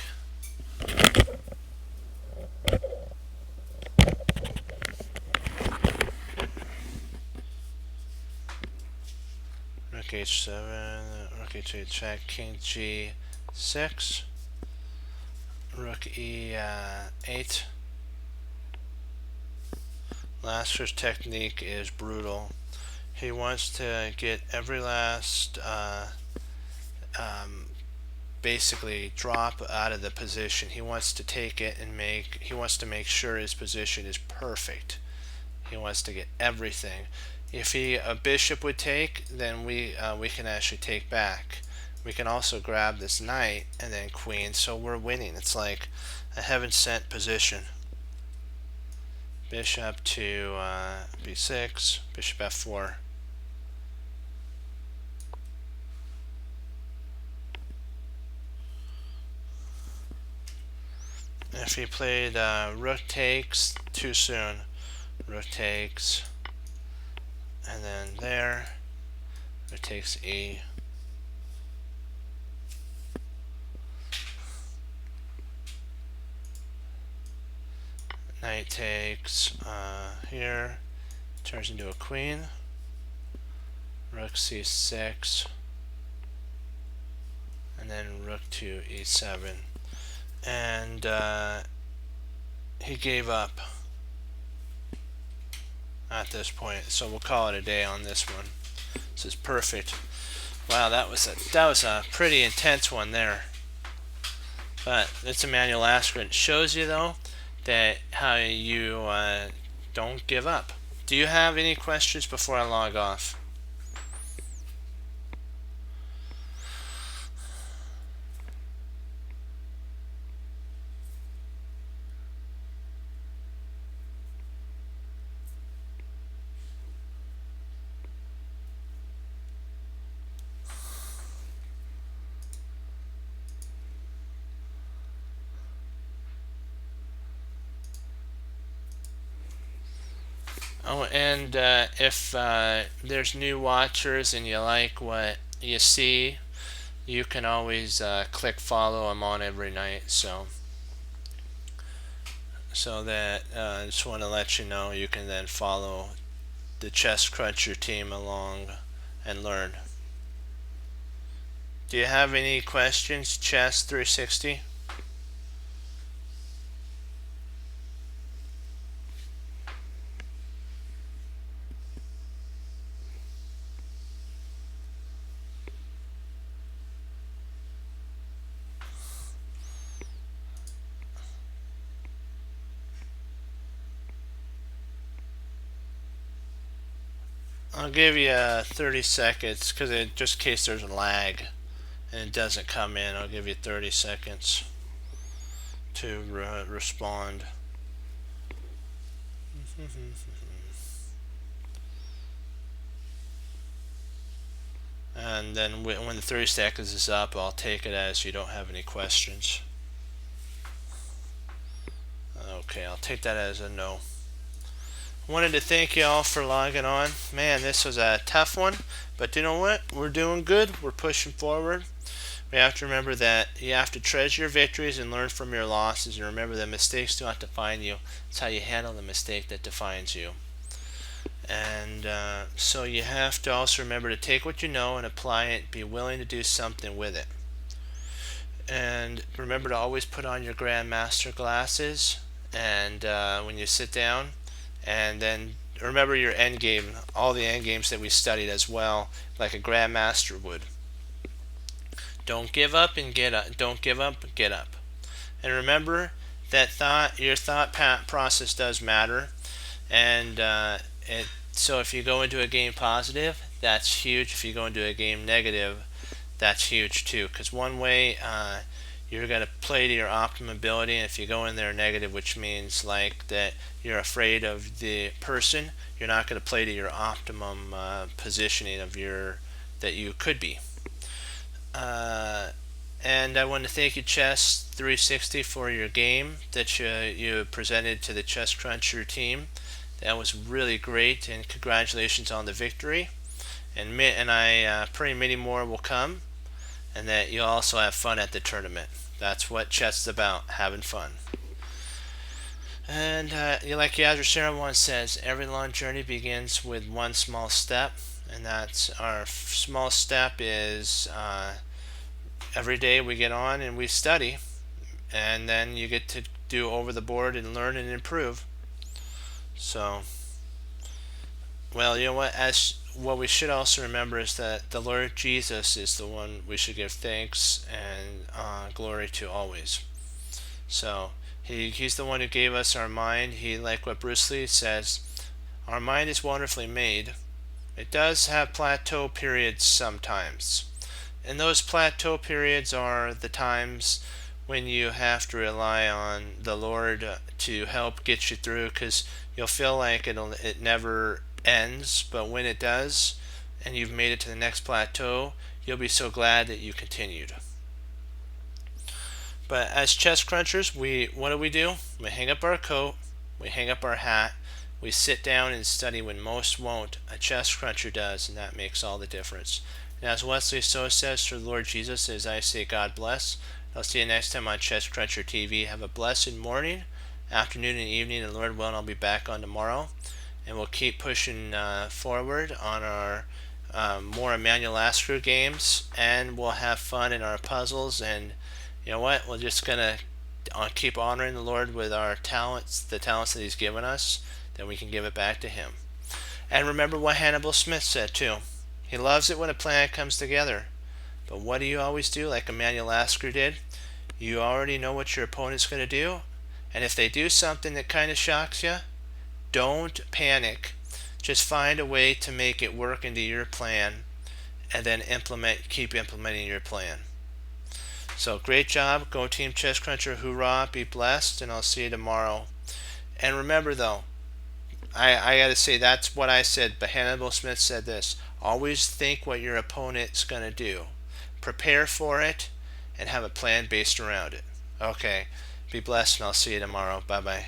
Rook H7, Rook H8 check, King G6, Rook E8, Lasker's technique is brutal. He wants to get every last basically drop out of the position. He wants to take it and he wants to make sure his position is perfect. He wants to get everything. If a bishop would take, then we can actually take back. We can also grab this knight and then queen, so we're winning. It's like a heaven sent position. Bishop to b6, bishop f4. If he played rook takes, too soon. Rook takes, and then there, rook takes e. Knight takes here, turns into a queen. Rook c6, and then rook to e7. And he gave up at this point, so we'll call it a day on this one. This is perfect. Wow, that was a pretty intense one there. But it's Emanuel Lasker. It shows you though that how you don't give up. Do you have any questions before I log off? Oh, and if there's new watchers and you like what you see, you can always click follow. I'm on every night, so that I just want to let you know you can then follow the Chess Cruncher team along and learn. Do you have any questions, Chess 360? I'll give you 30 seconds because just in case there's a lag and it doesn't come in, I'll give you 30 seconds to respond. And then when the 30 seconds is up, I'll take it as you don't have any questions. Okay, I'll take that as a no. Wanted to thank you all for logging on. Man, this was a tough one, but you know what? We're doing good. We're pushing forward. We have to remember that you have to treasure your victories and learn from your losses, and remember that mistakes do not define you. It's how you handle the mistake that defines you. And so you have to also remember to take what you know and apply it, be willing to do something with it. And remember to always put on your Grandmaster glasses and when you sit down, and then remember your end game, all the end games that we studied as well, like a Grandmaster would. Don't give up and get up. Don't give up, get up. And remember that your thought process does matter. And so if you go into a game positive, that's huge. If you go into a game negative, that's huge too. Because one way you're going to play to your optimum ability, and if you go in there negative, which means like that you're afraid of the person, you're not going to play to your optimum positioning of that you could be. And I want to thank you, Chess 360, for your game that you presented to the Chess Cruncher team. That was really great, and congratulations on the victory. And I pray many more will come, and that you also have fun at the tournament. That's what chess is about, having fun. And like Yasser Seramwan says, every long journey begins with one small step, and that's our small step is every day we get on and we study, and then you get to do over the board and learn and improve. So Well, you know what? As what we should also remember is that the Lord Jesus is the one we should give thanks and glory to always. So he's the one who gave us our mind. He, like what Bruce Lee says, our mind is wonderfully made. It does have plateau periods sometimes. And those plateau periods are the times when you have to rely on the Lord to help get you through, because you'll feel like it never ends, but when it does and you've made it to the next plateau, you'll be so glad that you continued. But as chest crunchers, what do? We hang up our coat, we hang up our hat, we sit down and study when most won't. A chest cruncher does, and that makes all the difference. And as Wesley So says for the Lord Jesus, as I say, God bless. I'll see you next time on Chest Cruncher TV. Have a blessed morning, afternoon, and evening, and Lord willing, I'll be back on tomorrow. And we'll keep pushing forward on our more Emmanuel Lasker games, and we'll have fun in our puzzles. And you know what? We're just gonna keep honoring the Lord with our talents, the talents that He's given us, then we can give it back to Him. And remember what Hannibal Smith said too. He loves it when a plan comes together. But what do you always do, like Emmanuel Lasker did? You already know what your opponent's going to do. And if they do something that kind of shocks you, don't panic. Just find a way to make it work into your plan, and then keep implementing your plan. So great job. Go Team Chest Cruncher. Hoorah. Be blessed. And I'll see you tomorrow. And remember though, I got to say that's what I said, but Hannibal Smith said this. Always think what your opponent's going to do. Prepare for it and have a plan based around it. Okay. Be blessed and I'll see you tomorrow. Bye bye.